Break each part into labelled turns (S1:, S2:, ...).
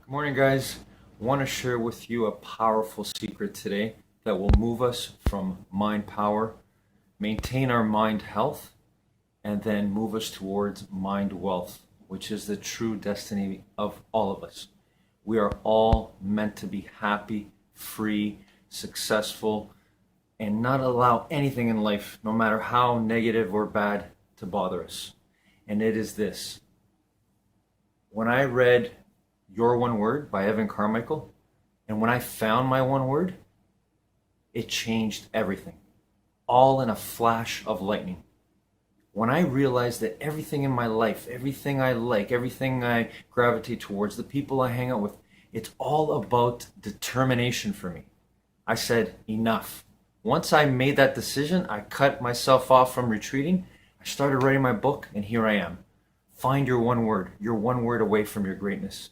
S1: Good morning, guys. I want to share with you a powerful secret today that will move us from mind power, maintain our mind health, and then move us towards mind wealth, which is the true destiny of all of us. We are all meant to be happy, free, successful, and not allow anything in life, no matter how negative or bad, to bother us. And it is this. When I read Your One Word by Evan Carmichael, and when I found my one word, it changed everything, all in a flash of lightning. When I realized that everything in my life, everything I like, everything I gravitate towards, the people I hang out with, it's all about determination for me. I said, enough. Once I made that decision, I cut myself off from retreating. I started writing my book, and here I am. Find your one word. You're one word away from your greatness.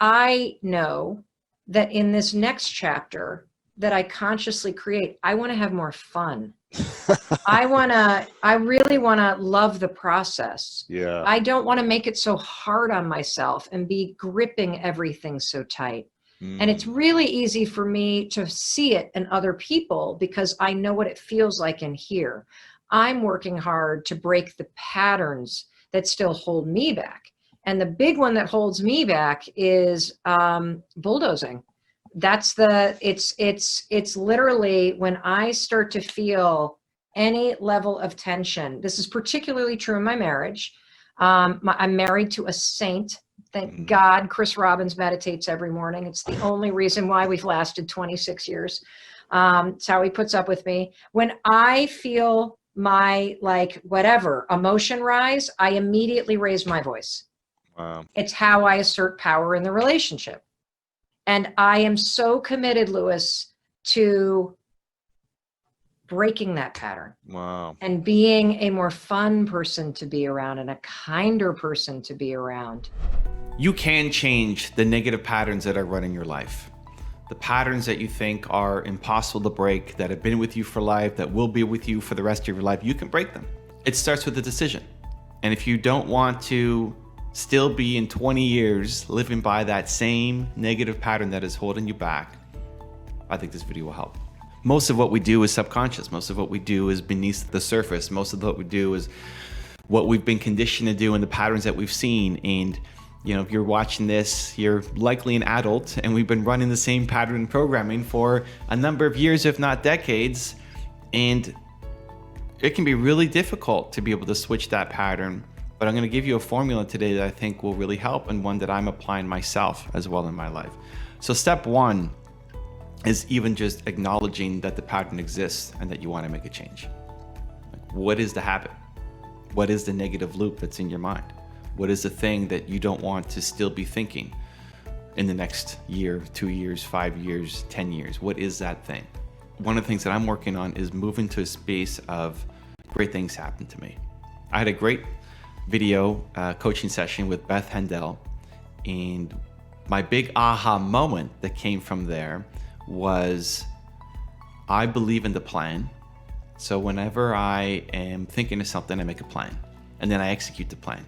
S2: I know that in this next chapter that I consciously create, I want to have more fun. I really want to love the process.
S3: Yeah.
S2: I don't want to make it so hard on myself and be gripping everything so tight. And it's really easy for me to see it in other people because I know what it feels like in here. I'm working hard to break the patterns that still hold me back. And the big one that holds me back is bulldozing. It's literally when I start to feel any level of tension. This is particularly true in my marriage. I'm married to a saint. Thank God Chris Robbins meditates every morning. It's the only reason why we've lasted 26 years. It's how he puts up with me. When I feel my whatever emotion rise, I immediately raise my voice.
S3: Wow.
S2: It's how I assert power in the relationship. And I am so committed, Lewis, to breaking that pattern.
S3: Wow.
S2: And being a more fun person to be around and a kinder person to be around.
S4: You can change the negative patterns that are running your life. The patterns that you think are impossible to break, that have been with you for life, that will be with you for the rest of your life, you can break them. It starts with a decision. And if you don't want to still be in 20 years living by that same negative pattern that is holding you back, I think this video will help. most of what we do is subconscious. Most of what we do is beneath the surface. Most of what we do is what we've been conditioned to do and the patterns that we've seen. And if you're watching this, you're likely an adult, and we've been running the same pattern programming for a number of years, if not decades. And it can be really difficult to be able to switch that pattern. But I'm going to give you a formula today that I think will really help, and one that I'm applying myself as well in my life. So step one is even just acknowledging that the pattern exists and that you want to make a change. Like, what is the habit? What is the negative loop that's in your mind? What is the thing that you don't want to still be thinking in the next year, 2 years, 5 years, 10 years? What is that thing? One of the things that I'm working on is moving to a space of great things happen to me. I had a great video coaching session with Beth Hendel, and my big aha moment that came from there was I believe in the plan. So whenever I am thinking of something, I make a plan, and then I execute the plan,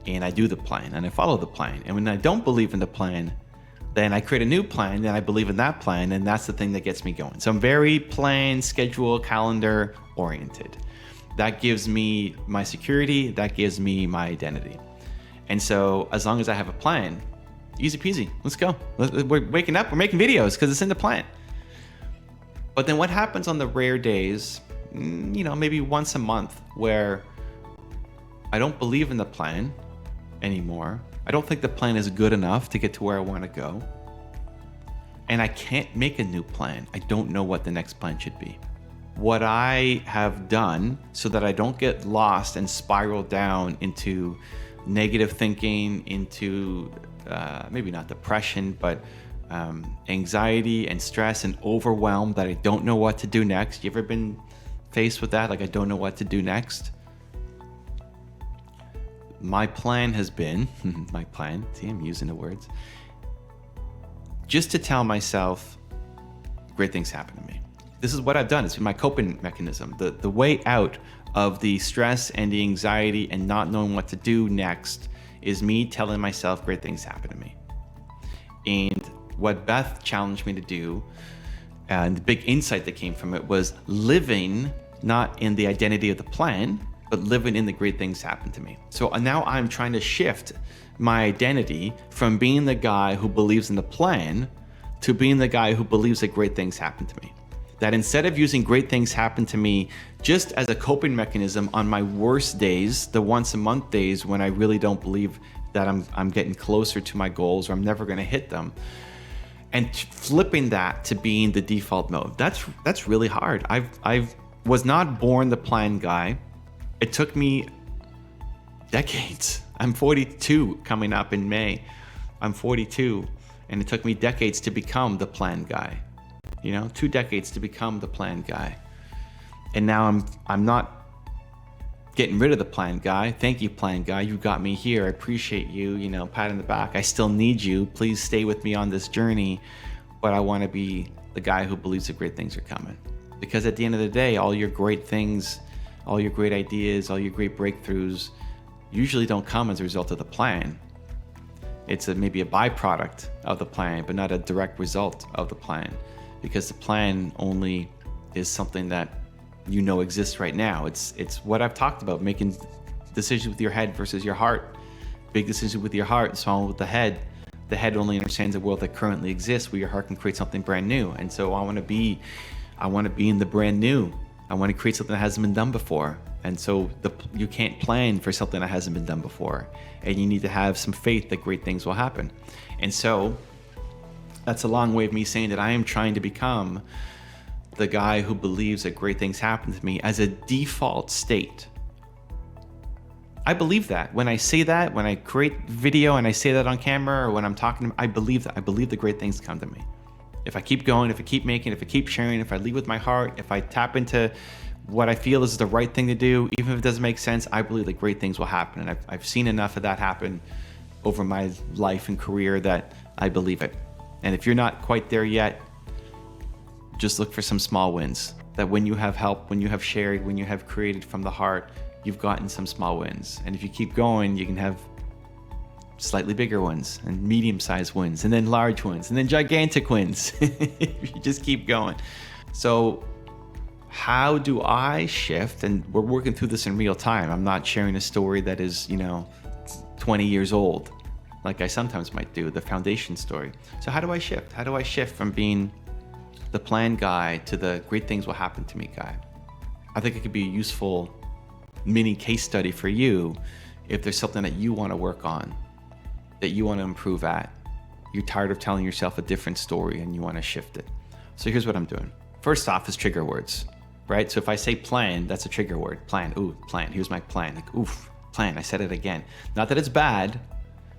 S4: and I do the plan, and I follow the plan. And when I don't believe in the plan, then I create a new plan, then I believe in that plan, and that's the thing that gets me going. So I'm very plan, schedule, calendar oriented. That gives me my security, that gives me my identity. And so as long as I have a plan, easy peasy, let's go. We're waking up, we're making videos because it's in the plan. But then what happens on the rare days, maybe once a month, where I don't believe in the plan anymore. I don't think the plan is good enough to get to where I want to go. And I can't make a new plan. I don't know what the next plan should be. What I have done so that I don't get lost and spiral down into negative thinking, into maybe not depression, but anxiety and stress and overwhelm that I don't know what to do next. You ever been faced with that? Like, I don't know what to do next? My plan has been, see, I'm using the words, just to tell myself great things happen to me. This is what I've done. It's been my coping mechanism. The way out of the stress and the anxiety and not knowing what to do next is me telling myself great things happen to me. And what Beth challenged me to do, and the big insight that came from it, was living not in the identity of the plan, but living in the great things happen to me. So now I'm trying to shift my identity from being the guy who believes in the plan to being the guy who believes that great things happen to me. That instead of using great things happen to me just as a coping mechanism on my worst days, the once a month days when I really don't believe that I'm getting closer to my goals or I'm never gonna hit them, and flipping that to being the default mode. That's really hard. I was not born the plan guy. It took me decades. I'm 42 coming up in May. I'm 42, and it took me decades to become the plan guy. 2 decades to become the plan guy. And now I'm not getting rid of the plan guy. Thank you, plan guy. You got me here. I appreciate you, pat on the back. I still need you. Please stay with me on this journey. But I want to be the guy who believes that great things are coming. Because at the end of the day, all your great things, all your great ideas, all your great breakthroughs usually don't come as a result of the plan. It's maybe a byproduct of the plan, but not a direct result of the plan. Because the plan only is something that exists right now. It's what I've talked about, making decisions with your head versus your heart. Big decisions with your heart, small with the head. The head only understands the world that currently exists, where your heart can create something brand new. And so I want to be in the brand new. I want to create something that hasn't been done before. And so you can't plan for something that hasn't been done before. And you need to have some faith that great things will happen. And so that's a long way of me saying that I am trying to become the guy who believes that great things happen to me as a default state. I believe that. When I say that, when I create video and I say that on camera, or when I'm talking, I believe that. I believe the great things come to me. If I keep going, if I keep making, if I keep sharing, if I lead with my heart, if I tap into what I feel is the right thing to do, even if it doesn't make sense, I believe that great things will happen. And I've seen enough of that happen over my life and career that I believe it. And if you're not quite there yet, just look for some small wins. That when you have help, when you have shared, when you have created from the heart, you've gotten some small wins. And if you keep going, you can have slightly bigger wins and medium-sized wins and then large wins and then gigantic wins. If you just keep going. So how do I shift? And we're working through this in real time. I'm not sharing a story that is, 20 years old, like I sometimes might do, the foundation story. So how do I shift? How do I shift from being the plan guy to the great things will happen to me guy? I think it could be a useful mini case study for you if there's something that you want to work on, that you want to improve at. You're tired of telling yourself a different story and you want to shift it. So here's what I'm doing. First off is trigger words, right? So if I say plan, that's a trigger word. Plan, ooh, plan, here's my plan. Like, oof, plan, I said it again. Not that it's bad,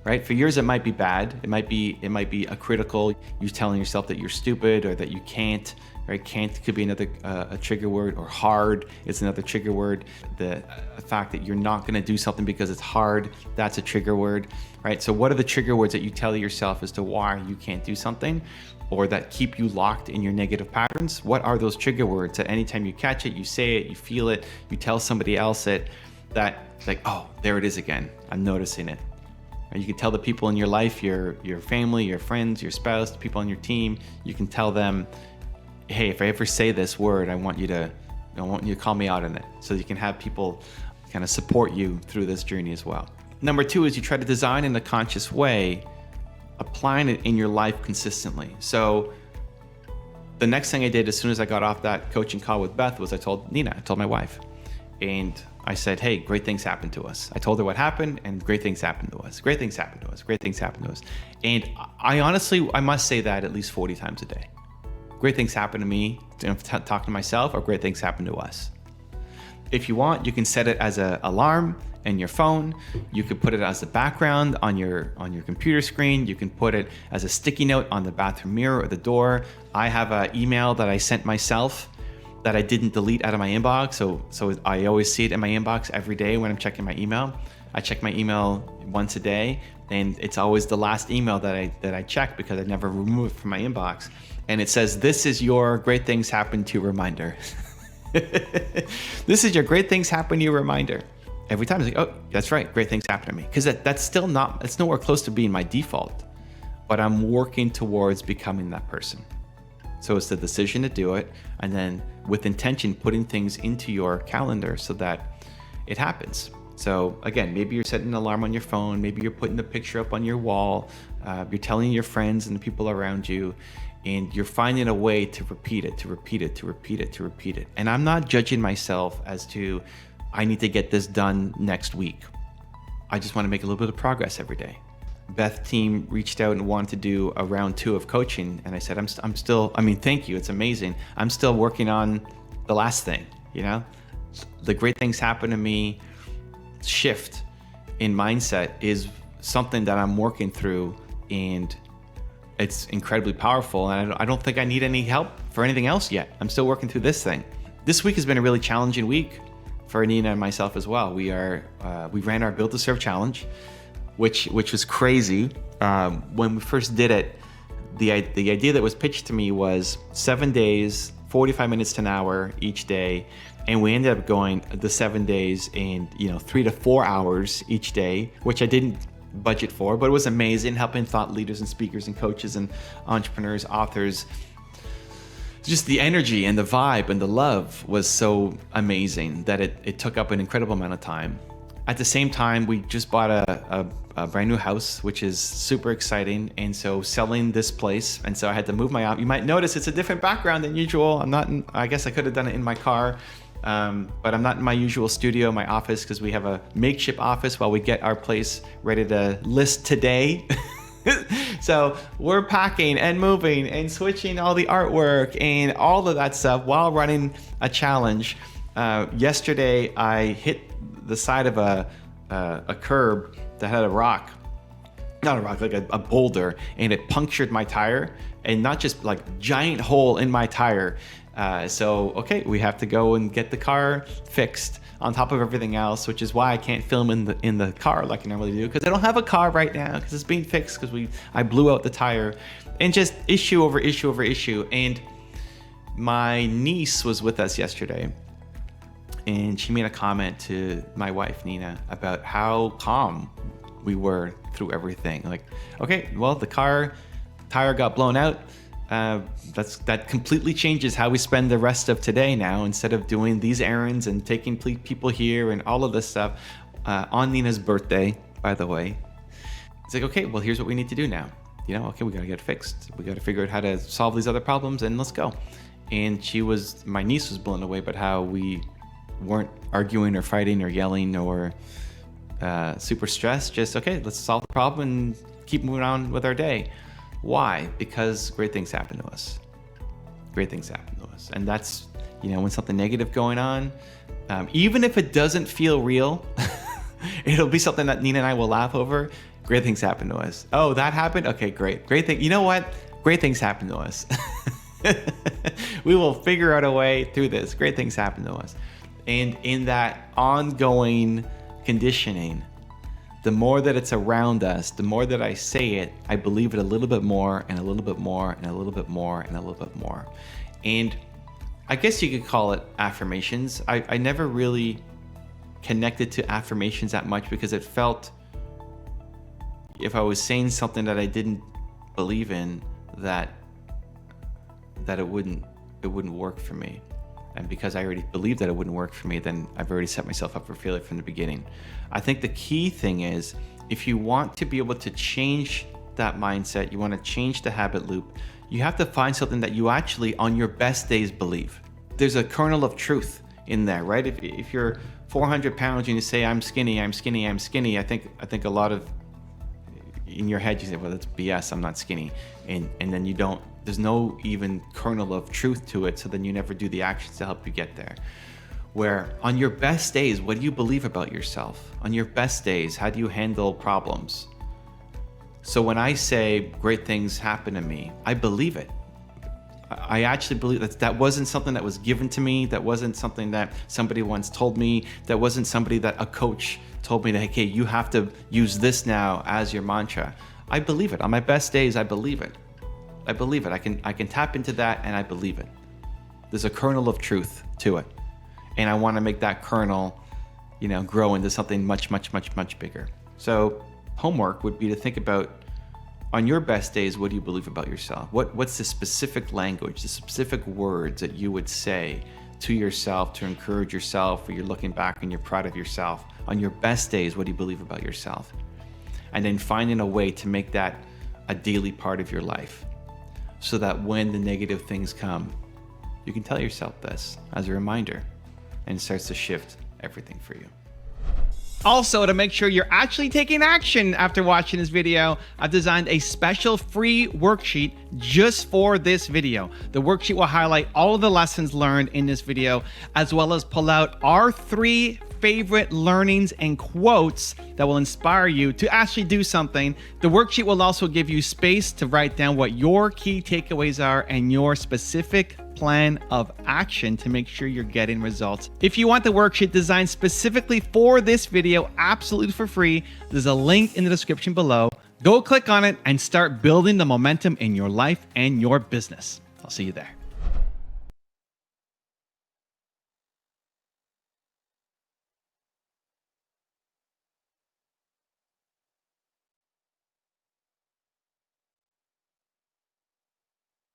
S4: right? For yours, it might be bad. It might be a critical, you telling yourself that you're stupid or that you can't, right? Can't could be another a trigger word, or hard is another trigger word. The fact that you're not going to do something because it's hard, that's a trigger word, right? So what are the trigger words that you tell yourself as to why you can't do something, or that keep you locked in your negative patterns? What are those trigger words that anytime you catch it, you say it, you feel it, you tell somebody else it, that like, oh, there it is again, I'm noticing it. You can tell the people in your life, your family, your friends, your spouse, the people on your team, you can tell them, hey, if I ever say this word, I want you to call me out on it. So you can have people kind of support you through this journey as well. Number 2 is you try to design in a conscious way, applying it in your life consistently. So the next thing I did as soon as I got off that coaching call with Beth was I told my wife, and I said, hey, great things happened to us. I told her what happened, and great things happened to us. Great things happened to us. Great things happened to us. And I must say that at least 40 times a day. Great things happen to me, talking to myself, or great things happen to us. If you want, you can set it as an alarm in your phone. You could put it as a background on your computer screen. You can put it as a sticky note on the bathroom mirror or the door. I have an email that I sent myself that I didn't delete out of my inbox. So I always see it in my inbox every day when I'm checking my email. I check my email once a day, and it's always the last email that I check because I never remove it from my inbox. And it says, this is your great things happen to you reminder. This is your great things happen to you reminder. Every time it's like, oh, that's right, great things happen to me. Because that's still it's nowhere close to being my default, but I'm working towards becoming that person. So it's the decision to do it, and then with intention, putting things into your calendar so that it happens. So again, maybe you're setting an alarm on your phone, maybe you're putting the picture up on your wall, you're telling your friends and the people around you, and you're finding a way to repeat it. And I'm not judging myself as to, I need to get this done next week. I just want to make a little bit of progress every day. Beth team reached out and wanted to do a round 2 of coaching, and I said, I'm still, thank you, it's amazing. I'm still working on the last thing, The great things happen to me shift in mindset is something that I'm working through, and it's incredibly powerful, and I don't think I need any help for anything else yet. I'm still working through this thing. This week has been a really challenging week for Nina and myself as well. We ran our Build to Serve challenge, which was crazy. When we first did it, the idea that was pitched to me was 7 days, 45 minutes to an hour each day, and we ended up going the 7 days in 3 to 4 hours each day, which I didn't budget for, but it was amazing, helping thought leaders and speakers and coaches and entrepreneurs, authors. Just the energy and the vibe and the love was so amazing that it took up an incredible amount of time. At the same time, we just bought a brand new house, which is super exciting. And so selling this place. And so I had to move my office. You might notice it's a different background than usual. I guess I could have done it in my car, but I'm not in my usual studio, my office, because we have a makeshift office while we get our place ready to list today. So we're packing and moving and switching all the artwork and all of that stuff while running a challenge. Yesterday, I hit the side of a curb that had like a boulder, and it punctured my tire, and not just like giant hole in my tire. So we have to go and get the car fixed on top of everything else, which is why I can't film in the car like I normally do, because I don't have a car right now because it's being fixed because I blew out the tire, and just issue over issue over issue. And my niece was with us yesterday, and she made a comment to my wife Nina about how calm we were through everything. Like, okay, well, the car tire got blown out. that completely changes how we spend the rest of today now. Instead of doing these errands and taking people here and all of this stuff, on Nina's birthday, by the way, it's like, okay, well, here's what we need to do now. Okay, we got to get it fixed. We got to figure out how to solve these other problems, and let's go. And my niece was blown away by how we weren't arguing or fighting or yelling or super stressed. Just, okay, let's solve the problem and keep moving on with our day. Why? Because great things happen to us. Great things happen to us. And that's, when something negative going on, even if it doesn't feel real, it'll be something that Nina and I will laugh over. Great things happen to us. Oh, that happened? Okay, great. Great thing. You know what? Great things happen to us. We will figure out a way through this. Great things happen to us. And in that ongoing conditioning, the more that it's around us, the more that I say it, I believe it a little bit more and a little bit more and a little bit more and a little bit more. And I guess you could call it affirmations. I never really connected to affirmations that much because it felt, if I was saying something that I didn't believe in, that it wouldn't work for me. And because I already believed that it wouldn't work for me, then I've already set myself up for failure from the beginning. I think the key thing is, if you want to be able to change that mindset, you want to change the habit loop, you have to find something that you actually, on your best days, believe. There's a kernel of truth in there, right? If you're 400 pounds and you say, I'm skinny, I'm skinny, I'm skinny, I think a lot of, in your head you say, well, that's BS, I'm not skinny. And then there's no even kernel of truth to it, so then you never do the actions to help you get there. Where on your best days, what do you believe about yourself? On your best days, how do you handle problems? So when I say great things happen to me, I believe it. I actually believe that wasn't something that was given to me. That wasn't something that somebody once told me. That wasn't somebody that a coach told me that, hey, you have to use this now as your mantra. I believe it. On my best days, I believe it. I believe it. I can tap into that, and I believe it. There's a kernel of truth to it. And I want to make that kernel, grow into something much, much, much, much bigger. So homework would be to think about, on your best days, what do you believe about yourself? What's the specific language, the specific words that you would say to yourself to encourage yourself, or you're looking back and you're proud of yourself? On your best days, what do you believe about yourself? And then finding a way to make that a daily part of your life, so that when the negative things come, you can tell yourself this as a reminder, and it starts to shift everything for you. Also, to make sure you're actually taking action after watching this video, I've designed a special free worksheet just for this video. The worksheet will highlight all of the lessons learned in this video, as well as pull out our 3 favorite learnings and quotes that will inspire you to actually do something. The worksheet will also give you space to write down what your key takeaways are and your specific plan of action to make sure you're getting results. If you want the worksheet designed specifically for this video, absolutely for free, there's a link in the description below. Go click on it and start building the momentum in your life and your business. I'll see you there.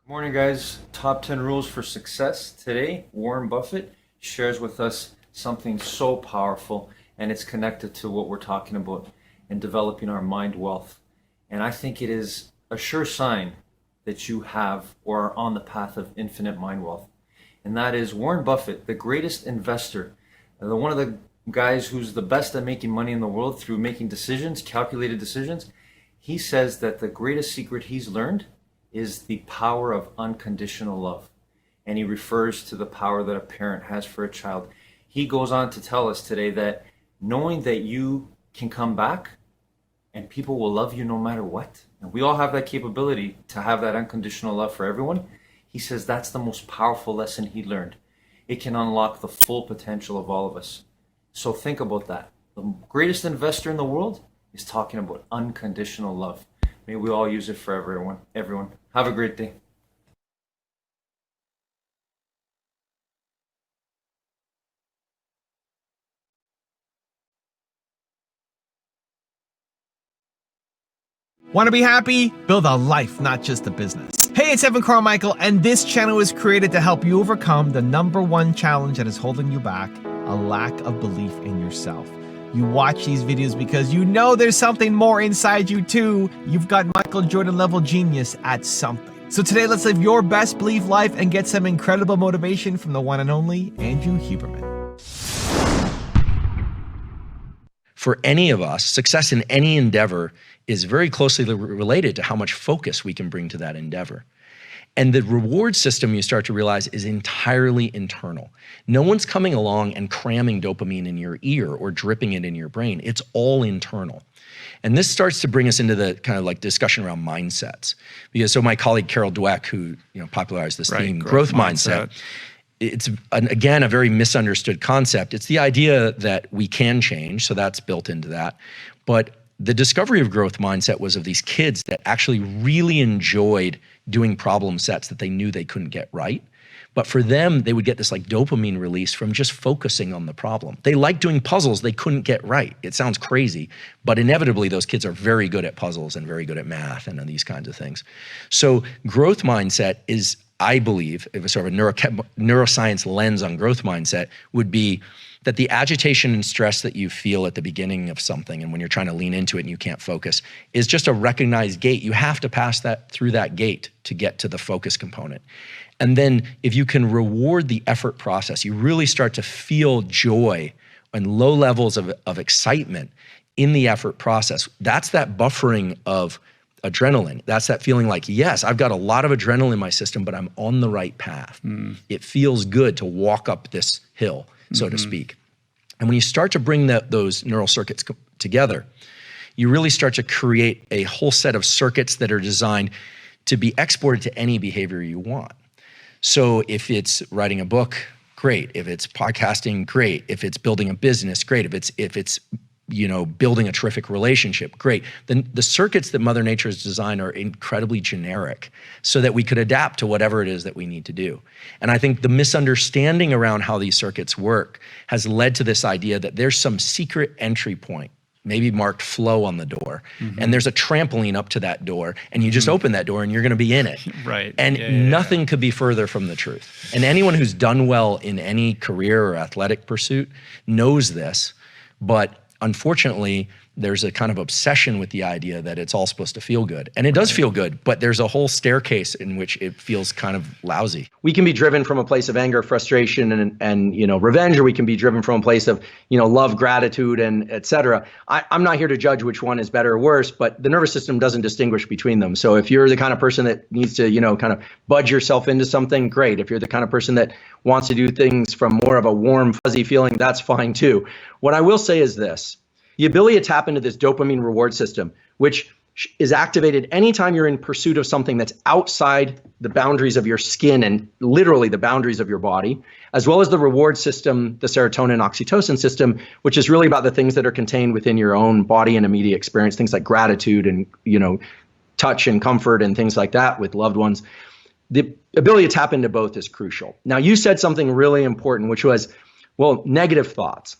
S1: Good morning, guys. Top 10 rules for success. Today, Warren Buffett shares with us something so powerful, and it's connected to what we're talking about in developing our mind wealth. And I think it is a sure sign that you have or are on the path of infinite mind wealth. And that is Warren Buffett, the greatest investor, one of the guys who's the best at making money in the world through making decisions, calculated decisions. He says that the greatest secret he's learned is the power of unconditional love. And he refers to the power that a parent has for a child. He goes on to tell us today that knowing that you can come back and people will love you no matter what, and we all have that capability to have that unconditional love for everyone, he says that's the most powerful lesson he learned. It can unlock the full potential of all of us. So think about that. The greatest investor in the world is talking about unconditional love. May we all use it for everyone. Have a great day.
S3: Want to be happy? Build a life, not just a business. Hey, Hey, it's Evan Carmichael, and this channel was created to help you overcome the #1 challenge that is holding you back, a lack of belief in yourself. You watch these videos because you know there's something more inside you too. You've got Michael Jordan level genius at something. So today, let's live your best belief life and get some incredible motivation from the one and only Andrew Huberman.
S5: For any of us, success in any endeavor is very closely related to how much focus we can bring to that endeavor. And the reward system, you start to realize, is entirely internal. No one's coming along and cramming dopamine in your ear or dripping it in your brain. It's all internal. And this starts to bring us into the kind of like discussion around mindsets. Because so my colleague Carol Dweck, who popularized this theme, growth mindset, it's again a very misunderstood concept. It's the idea that we can change, so that's built into that. But the discovery of growth mindset was of these kids that actually really enjoyed doing problem sets that they knew they couldn't get right. But for them, they would get this like dopamine release from just focusing on the problem. They liked doing puzzles they couldn't get right. It sounds crazy, but inevitably those kids are very good at puzzles and very good at math and these kinds of things. So growth mindset is, I believe, if a sort of a neuroscience lens on growth mindset would be that the agitation and stress that you feel at the beginning of something and when you're trying to lean into it and you can't focus is just a recognized gate. You have to pass through that gate to get to the focus component. And then if you can reward the effort process, you really start to feel joy and low levels of excitement in the effort process. That's that buffering of adrenaline. That's that feeling like, yes, I've got a lot of adrenaline in my system, but I'm on the right path. It feels good to walk up this hill, so to speak. And when you start to bring those neural circuits together, you really start to create a whole set of circuits that are designed to be exported to any behavior you want. So if it's writing a book, great. If it's podcasting, great. If it's building a business, great. If it's building a terrific relationship, great. Then the circuits that Mother Nature has designed are incredibly generic so that we could adapt to whatever it is that we need to do. And I think the misunderstanding around how these circuits work has led to this idea that there's some secret entry point, maybe marked flow on the door, and there's a trampoline up to that door, and you just open that door and you're gonna be in it.
S6: Right.
S5: And nothing could be further from the truth. And anyone who's done well in any career or athletic pursuit knows this, but unfortunately, there's a kind of obsession with the idea that it's all supposed to feel good. And it does feel good, but there's a whole staircase in which it feels kind of lousy. We can be driven from a place of anger, frustration, and revenge, or we can be driven from a place of, love, gratitude, and et cetera. I'm not here to judge which one is better or worse, but the nervous system doesn't distinguish between them. So if you're the kind of person that needs to, kind of budge yourself into something, great. If you're the kind of person that wants to do things from more of a warm, fuzzy feeling, that's fine too. What I will say is this. The ability to tap into this dopamine reward system, which is activated anytime you're in pursuit of something that's outside the boundaries of your skin and literally the boundaries of your body, as well as the reward system, the serotonin oxytocin system, which is really about the things that are contained within your own body and immediate experience, things like gratitude and, touch and comfort and things like that with loved ones. The ability to tap into both is crucial. Now, you said something really important, which was, negative thoughts.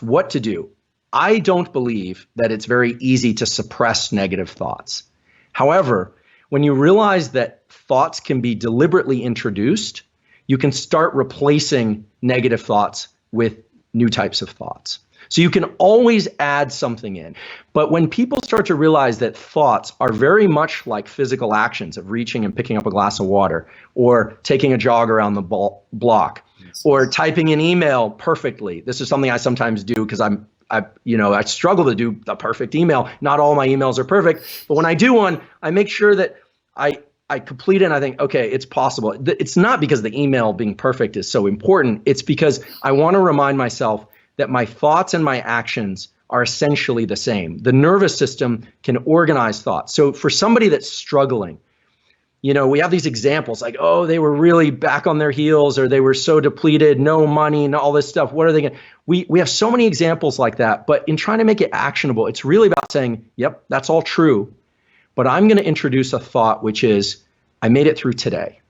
S5: What to do? I don't believe that it's very easy to suppress negative thoughts. However, when you realize that thoughts can be deliberately introduced, you can start replacing negative thoughts with new types of thoughts. So you can always add something in. But when people start to realize that thoughts are very much like physical actions of reaching and picking up a glass of water, or taking a jog around the block, or typing an email perfectly. This is something I sometimes do because I struggle to do the perfect email. Not all my emails are perfect, but when I do one, I make sure that I complete it and I think, okay, it's possible. It's not because the email being perfect is so important. It's because I want to remind myself that my thoughts and my actions are essentially the same. The nervous system can organize thoughts. So for somebody that's struggling, we have these examples like, oh, they were really back on their heels, or they were so depleted, no money, and all this stuff. What are they going to? We have so many examples like that. But in trying to make it actionable, it's really about saying, yep, that's all true. But I'm going to introduce a thought, which is, I made it through today.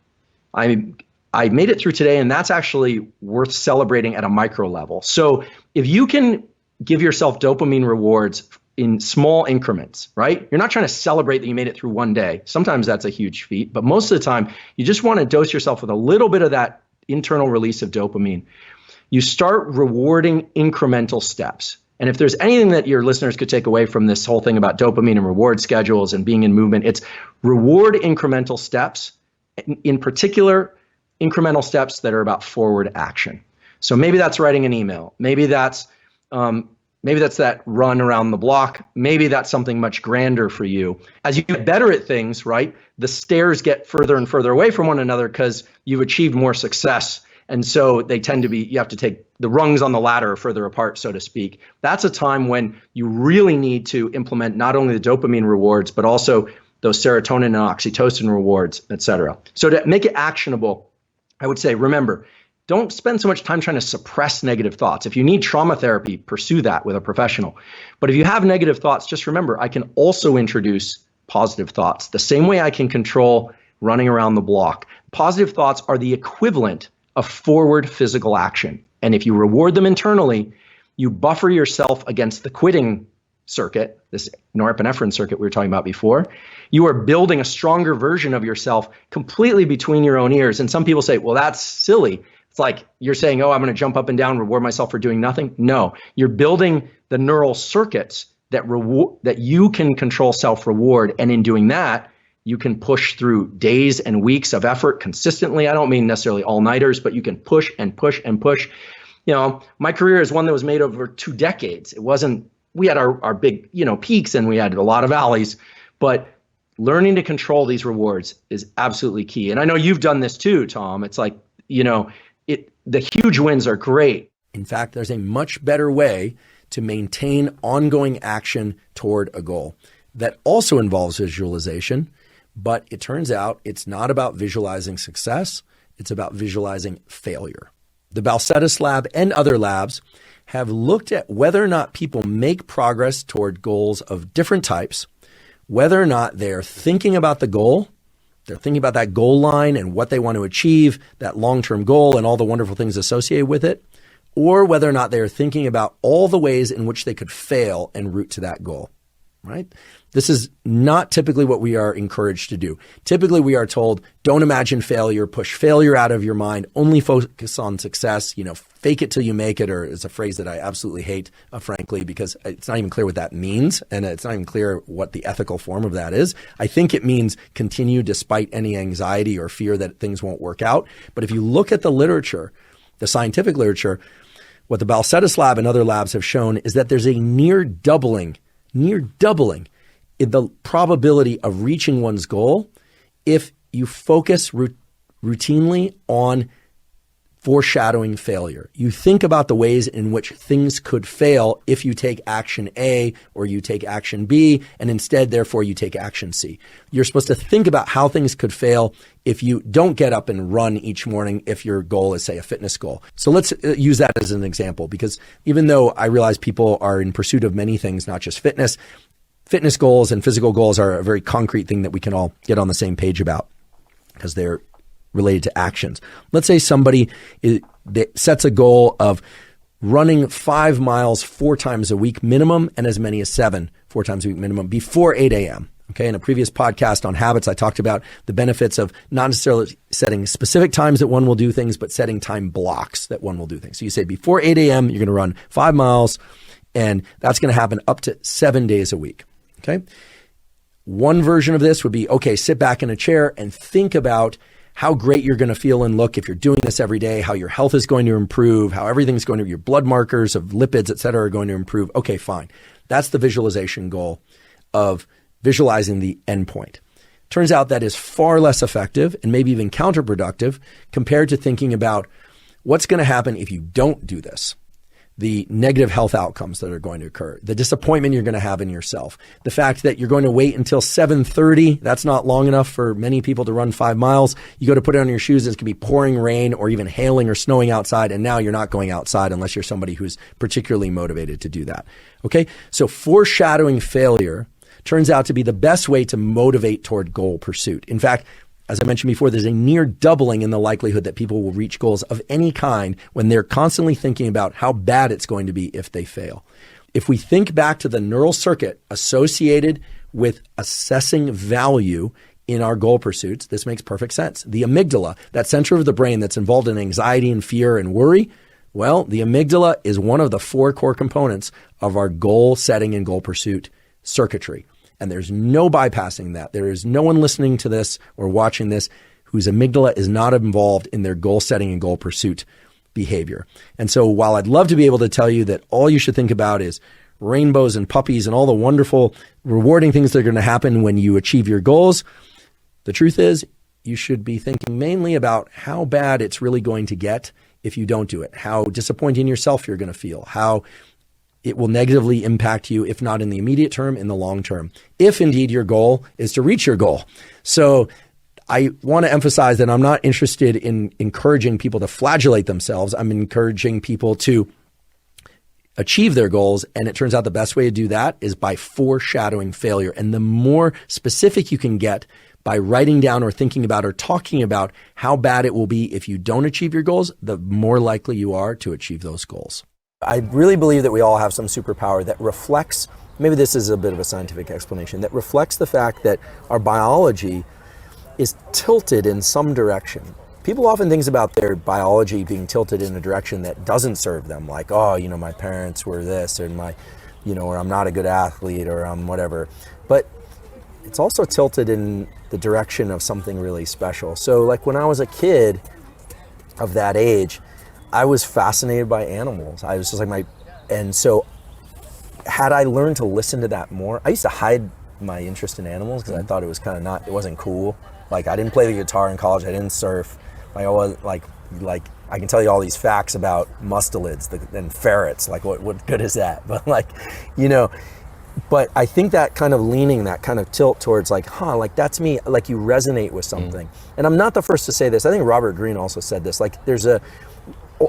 S5: I made it through today, and that's actually worth celebrating at a micro level. So if you can give yourself dopamine rewards
S6: in small increments, right? You're not trying to celebrate that you made it through one day. Sometimes that's a huge feat, but most of the time, you just want to dose yourself with a little bit of that internal release of dopamine. You start rewarding incremental steps. And if there's anything that your listeners could take away from this whole thing about dopamine and reward schedules and being in movement, it's reward incremental steps, in particular, incremental steps that are about forward action. So maybe that's writing an email. Maybe that's that run around the block. Maybe that's something much grander for you. As you get better at things, right, the stairs get further and further away from one another because you've achieved more success. And so they tend to be, you have to take the rungs on the ladder further apart, so to speak. That's a time when you really need to implement not only the dopamine rewards, but also those serotonin and oxytocin rewards, et cetera. So to make it actionable, I would say, remember, don't spend so much time trying to suppress negative thoughts. If you need trauma therapy, pursue that with a professional. But if you have negative thoughts, just remember, I can also introduce positive thoughts. The same way I can control running around the block. Positive thoughts are the equivalent of forward physical action. And if you reward them internally, you buffer yourself against the quitting circuit, this norepinephrine circuit we were talking about before. You are building a stronger version of yourself completely between your own ears. And some people say, well, that's silly. It's like you're saying, oh, I'm going to jump up and down, reward myself for doing nothing. No, you're building the neural circuits that you can control self-reward. And in doing that, you can push through days and weeks of effort consistently. I don't mean necessarily all-nighters, but you can push and push and push. You know, my career is one that was made over 2 decades. It wasn't, we had our big, peaks and we had a lot of valleys, but learning to control these rewards is absolutely key. And I know you've done this too, Tom. It's like, the huge wins are great.
S5: In fact, there's a much better way to maintain ongoing action toward a goal that also involves visualization. But it turns out it's not about visualizing success. It's about visualizing failure. The Balcetis lab and other labs have looked at whether or not people make progress toward goals of different types, whether or not they're thinking about the goal, they're thinking about that goal line and what they want to achieve, that long-term goal and all the wonderful things associated with it, or whether or not they're thinking about all the ways in which they could fail en route to that goal, right? This is not typically what we are encouraged to do. Typically, we are told, don't imagine failure, push failure out of your mind, only focus on success, fake it till you make it, or it's a phrase that I absolutely hate, frankly, because it's not even clear what that means, and it's not even clear what the ethical form of that is. I think it means continue despite any anxiety or fear that things won't work out. But if you look at the literature, the scientific literature, what the Balcetis lab and other labs have shown is that there's a near doubling in the probability of reaching one's goal if you focus routinely on foreshadowing failure. You think about the ways in which things could fail if you take action A or you take action B, and instead, therefore, you take action C. You're supposed to think about how things could fail if you don't get up and run each morning if your goal is, say, a fitness goal. So let's use that as an example, because even though I realize people are in pursuit of many things, not just fitness goals and physical goals are a very concrete thing that we can all get on the same page about because they're related to actions. Let's say somebody sets a goal of running 5 miles 4 times a week minimum and as many as 7 4 times a week minimum before 8 a.m. Okay. In a previous podcast on habits, I talked about the benefits of not necessarily setting specific times that one will do things, but setting time blocks that one will do things. So you say before 8 a.m., you're going to run 5 miles, and that's going to happen up to 7 days a week. Okay. One version of this would be, okay, sit back in a chair and think about how great you're going to feel and look if you're doing this every day, how your health is going to improve, how everything's going to, your blood markers of lipids, et cetera, are going to improve. Okay, fine. That's the visualization goal of visualizing the endpoint. Turns out that is far less effective and maybe even counterproductive compared to thinking about what's going to happen if you don't do this. The negative health outcomes that are going to occur, the disappointment you're going to have in yourself, the fact that you're going to wait until 7:30. That's not long enough for many people to run 5 miles. You go to put it on your shoes, it's going to be pouring rain or even hailing or snowing outside. And now you're not going outside unless you're somebody who's particularly motivated to do that. Okay. So foreshadowing failure turns out to be the best way to motivate toward goal pursuit. In fact, as I mentioned before, there's a near doubling in the likelihood that people will reach goals of any kind when they're constantly thinking about how bad it's going to be if they fail.
S6: if we think back to the neural circuit associated with assessing value in our goal pursuits, this makes perfect sense. The amygdala, that center of the brain that's involved in anxiety and fear and worry, well, the amygdala is one of the 4 core components of our goal setting and goal pursuit circuitry. And there's no bypassing that. There is no one listening to this or watching this whose amygdala is not involved in their goal setting and goal pursuit behavior. And so while I'd love to be able to tell you that all you should think about is rainbows and puppies and all the wonderful, rewarding things that are going to happen when you achieve your goals, the truth is you should be thinking mainly about how bad it's really going to get if you don't do it, how disappointing yourself you're going to feel, how it will negatively impact you, if not in the immediate term, in the long term, if indeed your goal is to reach your goal. So I want to emphasize that I'm not interested in encouraging people to flagellate themselves. I'm encouraging people to achieve their goals. And it turns out the best way to do that is by foreshadowing failure. And the more specific you can get by writing down or thinking about or talking about how bad it will be if you don't achieve your goals, the more likely you are to achieve those goals. I really believe that we all have some superpower that reflects, maybe this is a bit of a scientific explanation, that reflects the fact that our biology is tilted in some direction. People often think about their biology being tilted in a direction that doesn't serve them, like, oh, you know, my parents were this, or or I'm not a good athlete, or I'm whatever. But it's also tilted in the direction of something really special. So like when I was a kid of that age, I was fascinated by animals. I was just like and so had I learned to listen to that more, I used to hide my interest in animals because I thought it was kind of it wasn't cool. Like I didn't play the guitar in college, I didn't surf. Like I was like I can tell you all these facts about mustelids and ferrets, like what good is that? But but I think that kind of leaning, that kind of tilt towards like that's me, like you resonate with something. And I'm not the first to say this. I think Robert Greene also said this, like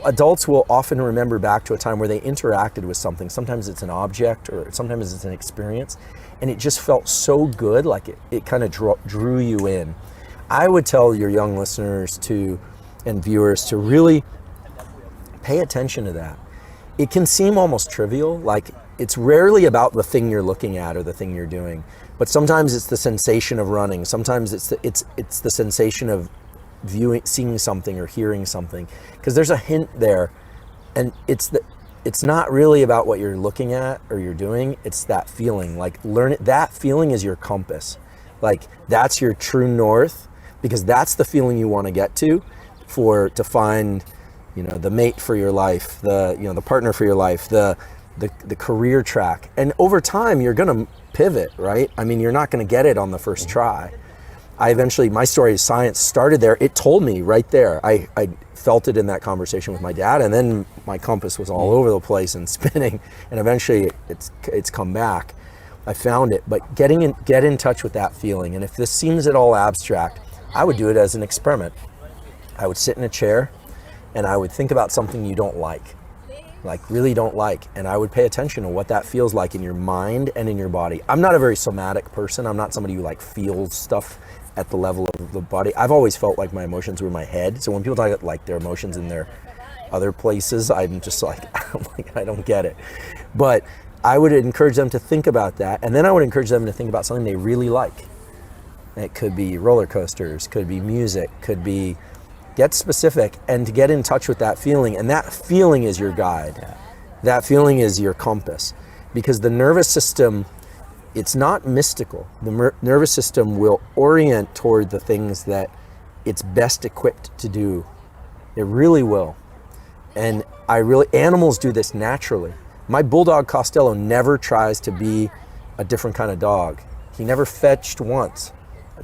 S6: adults will often remember back to a time where they interacted with something. Sometimes it's an object or sometimes it's an experience, and it just felt so good, like it kind of drew you in. I would tell your young listeners and viewers to really pay attention to that. It can seem almost trivial, like it's rarely about the thing you're looking at or the thing you're doing, but sometimes it's the sensation of running. Sometimes it's the sensation of seeing something or hearing something, because there's a hint there, and it's not really about what you're looking at or you're doing. It's that feeling. Like that feeling is your compass. Like that's your true north, because that's the feeling you want to get to find, the mate for your life, the partner for your life, the career track. And over time, you're going to pivot, right? I mean, you're not going to get it on the first try. My story is science started there. It told me right there. I felt it in that conversation with my dad, and then my compass was all over the place and spinning, and eventually it's come back. I found it, but get in touch with that feeling. And if this seems at all abstract, I would do it as an experiment. I would sit in a chair and I would think about something you don't like really don't like, and I would pay attention to what that feels like in your mind and in your body. I'm not a very somatic person. I'm not somebody who feels stuff at the level of the body. I've always felt like my emotions were in my head. So when people talk about like their emotions in their other places, I'm just like I don't get it. But I would encourage them to think about that, and then I would encourage them to think about something they really like. It could be roller coasters, could be music, could be, get specific and to get in touch with that feeling. And that feeling is your guide. That feeling is your compass, because the nervous system, it's not mystical. The nervous system will orient toward the things that it's best equipped to do. It really will. And animals do this naturally. My bulldog Costello never tries to be a different kind of dog. He never fetched once.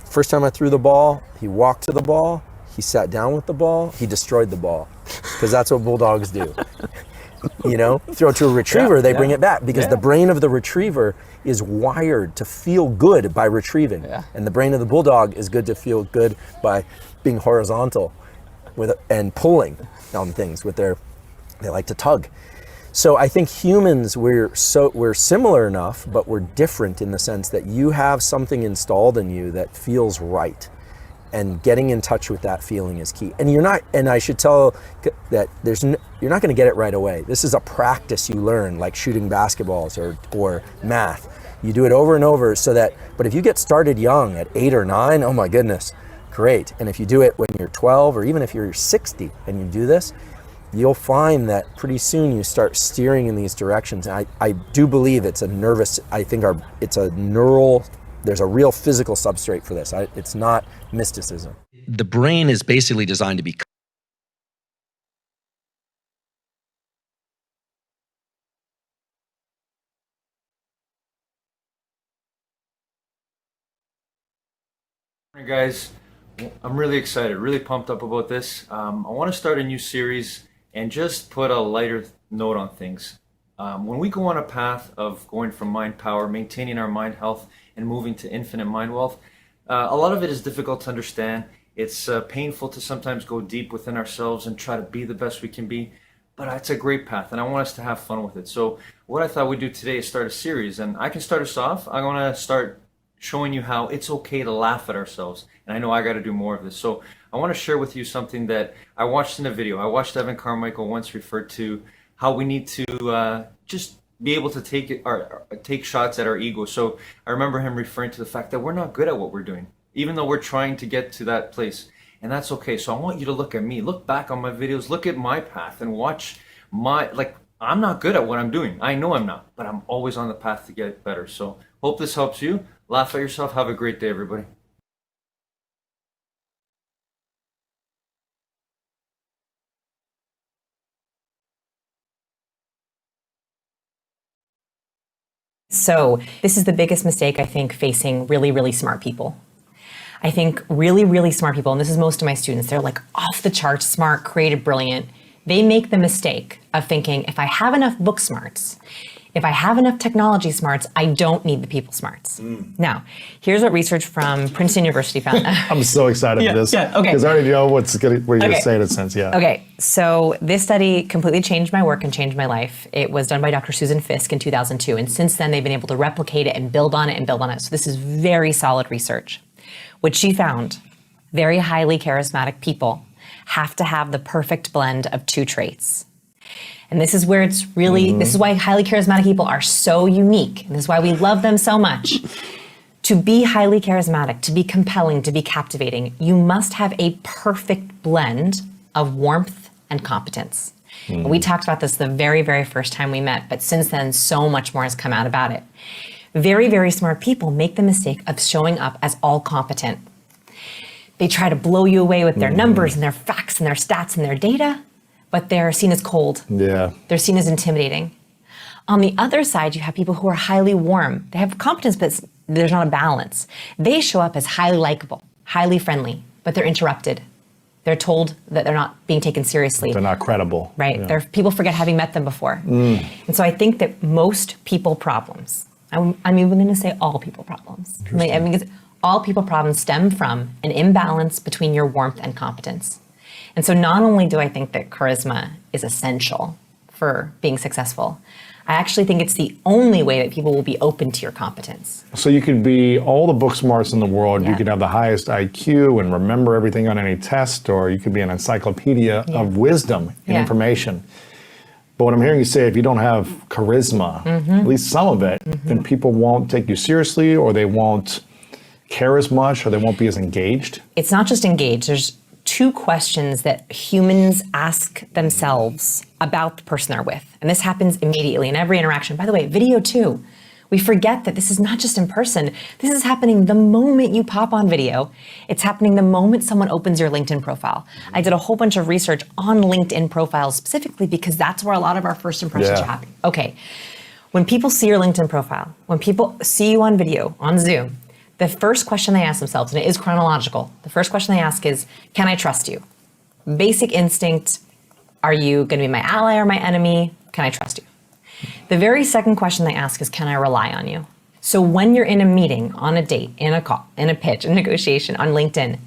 S6: First time I threw the ball, he walked to the ball, he sat down with the ball, he destroyed the ball, because that's what bulldogs do. Throw it to a retriever, they bring it back, because the brain of the retriever is wired to feel good by retrieving. And the brain of the bulldog is good to feel good by being horizontal and pulling on things they like to tug. So I think humans, we're similar enough, but we're different in the sense that you have something installed in you that feels right. and getting in touch with that feeling is key. And I should tell that you're not going to get it right away. This is a practice you learn, like shooting basketballs or math. You do it over and over but if you get started young at 8 or 9, oh my goodness, great. And if you do it when you're 12 or even if you're 60 and you do this, you'll find that pretty soon you start steering in these directions. And I do believe it's a nervous, it's a neural, there's a real physical substrate for this. It's not mysticism.
S5: The brain is basically designed to be
S1: Guys, I'm really excited, really pumped up about this. I want to start a new series and just put a lighter note on things. When we go on a path of going from mind power, maintaining our mind health, and moving to infinite mind wealth, a lot of it is difficult to understand. It's painful to sometimes go deep within ourselves and try to be the best we can be, but it's a great path, and I want us to have fun with it. So what I thought we'd do today is start a series, and I can start us off. I want to start showing you how it's okay to laugh at ourselves. And I know I got to do more of this. So I want to share with you something that I watched in a video. I watched Evan Carmichael once referred to how we need to just be able to take shots at our ego. So I remember him referring to the fact that we're not good at what we're doing, even though we're trying to get to that place. And that's okay. So I want you to look at me, look back on my videos, look at my path and watch I'm not good at what I'm doing. I know I'm not, but I'm always on the path to get better. So hope this helps you. Laugh at yourself. Have a great day, everybody.
S7: So this is the biggest mistake I think facing really, really smart people. I think really, really smart people, and this is most of my students, they're like off the charts, smart, creative, brilliant. They make the mistake of thinking, if I have enough book smarts, if I have enough technology smarts, I don't need the people smarts. Now, here's what research from Princeton University found.
S8: I'm so excited for this.
S7: Yeah, okay.
S8: Because I already know what you're going to say in a sense, yeah.
S7: Okay, so this study completely changed my work and changed my life. It was done by Dr. Susan Fisk in 2002, and since then they've been able to replicate it and build on it and build on it. So this is very solid research. What she found, very highly charismatic people have to have the perfect blend of two traits. And this is where it's really, this is why highly charismatic people are so unique. And this is why we love them so much. To be highly charismatic, to be compelling, to be captivating, you must have a perfect blend of warmth and competence. And we talked about this the very, very first time we met, but since then, so much more has come out about it. Very, very smart people make the mistake of showing up as all competent. They try to blow you away with their numbers and their facts and their stats and their data, but they're seen as cold.
S8: Yeah.
S7: They're seen as intimidating. On the other side, you have people who are highly warm. They have competence, but there's not a balance. They show up as highly likable, highly friendly, but they're interrupted. They're told that they're not being taken seriously.
S8: They're not credible.
S7: Right.
S8: Yeah.
S7: People forget having met them before. And so I think that most people problems, I'm even going to say all people problems. I mean, all people problems stem from an imbalance between your warmth and competence. And so not only do I think that charisma is essential for being successful, I actually think it's the only way that people will be open to your competence.
S8: So you could be all the book smarts in the world.
S7: Yeah.
S8: You could have the highest IQ and remember everything on any test, or you could be an encyclopedia of wisdom and information. But what I'm hearing you say, if you don't have charisma, at least some of it, then people won't take you seriously, or they won't care as much, or they won't be as engaged.
S7: It's not just engaged. There's two questions that humans ask themselves about the person they're with. And this happens immediately in every interaction. By the way, video too. We forget that this is not just in person. This is happening the moment you pop on video. It's happening the moment someone opens your LinkedIn profile. I did a whole bunch of research on LinkedIn profiles specifically because that's where a lot of our first impressions are happening. Okay, when people see your LinkedIn profile, when people see you on video, on Zoom, the first question they ask themselves, and it is chronological, the first question they ask is, can I trust you? Basic instinct, are you going to be my ally or my enemy? Can I trust you? The very second question they ask is, can I rely on you? So when you're in a meeting, on a date, in a call, in a pitch, a negotiation on LinkedIn,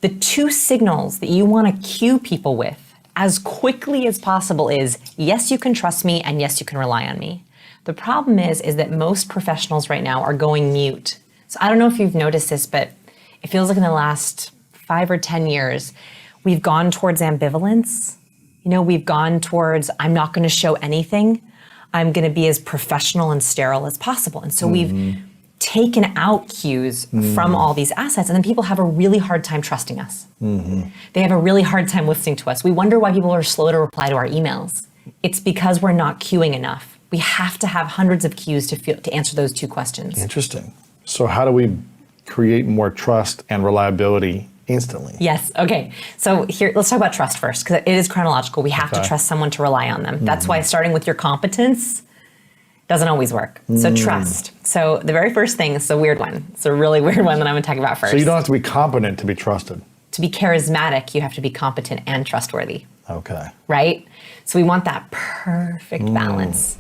S7: the two signals that you want to cue people with as quickly as possible is, yes, you can trust me, and yes, you can rely on me. The problem is that most professionals right now are going mute. So I don't know if you've noticed this, but it feels like in the last 5 or 10 years, we've gone towards ambivalence. You know, we've gone towards, I'm not going to show anything. I'm going to be as professional and sterile as possible. And so we've taken out cues from all these assets, and then people have a really hard time trusting us. They have a really hard time listening to us. We wonder why people are slow to reply to our emails. It's because we're not cueing enough. We have to have hundreds of cues to answer those 2 questions.
S8: Interesting. So how do we create more trust and reliability instantly?
S7: Yes. Okay. So here, let's talk about trust first, because it is chronological. We have to trust someone to rely on them. That's why starting with your competence doesn't always work. So trust. So the very first thing is a weird one. It's a really weird one that I'm going to talk about first.
S8: So you don't have to be competent to be trusted.
S7: To be charismatic, you have to be competent and trustworthy.
S8: Okay.
S7: Right? So we want that perfect balance.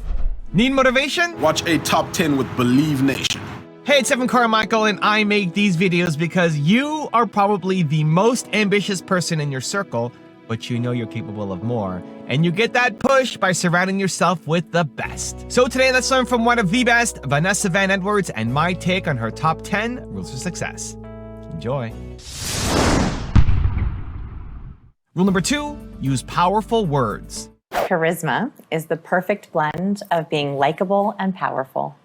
S3: Need motivation?
S9: Watch a top 10 with Believe Nation.
S3: Hey, it's Evan Carmichael, and I make these videos because you are probably the most ambitious person in your circle, but you know you're capable of more. And you get that push by surrounding yourself with the best. So today, let's learn from one of the best, Vanessa Van Edwards, and my take on her top 10 rules for success. Enjoy. Rule number 2, use powerful words.
S7: Charisma is the perfect blend of being likable and powerful.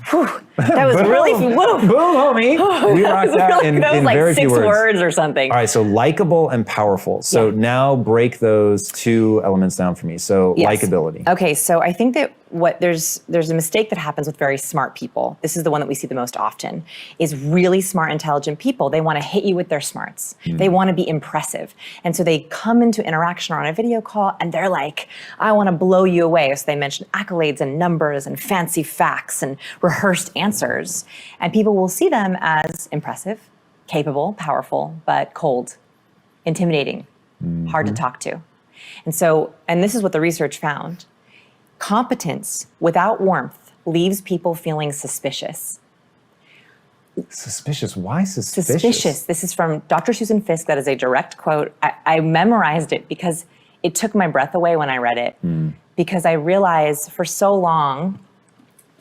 S7: Whew, that was really, woo.
S10: Boom, homie. We rocked that in
S7: that was like
S10: very
S7: 6
S10: few
S7: words or something.
S10: All right, so likable and powerful. So now break those 2 elements down for me. So likability.
S7: Okay, so I think that there's a mistake that happens with very smart people. This is the one that we see the most often, is really smart, intelligent people. They want to hit you with their smarts. They want to be impressive. And so they come into interaction or on a video call and they're like, I want to blow you away. So they mention accolades and numbers and fancy facts and rehearsed answers. And people will see them as impressive, capable, powerful, but cold, intimidating, hard to talk to. And this is what the research found. Competence without warmth leaves people feeling suspicious.
S10: Suspicious? Why suspicious?
S7: Suspicious. This is from Dr. Susan Fiske. That is a direct quote. I memorized it because it took my breath away when I read it. Because I realized for so long,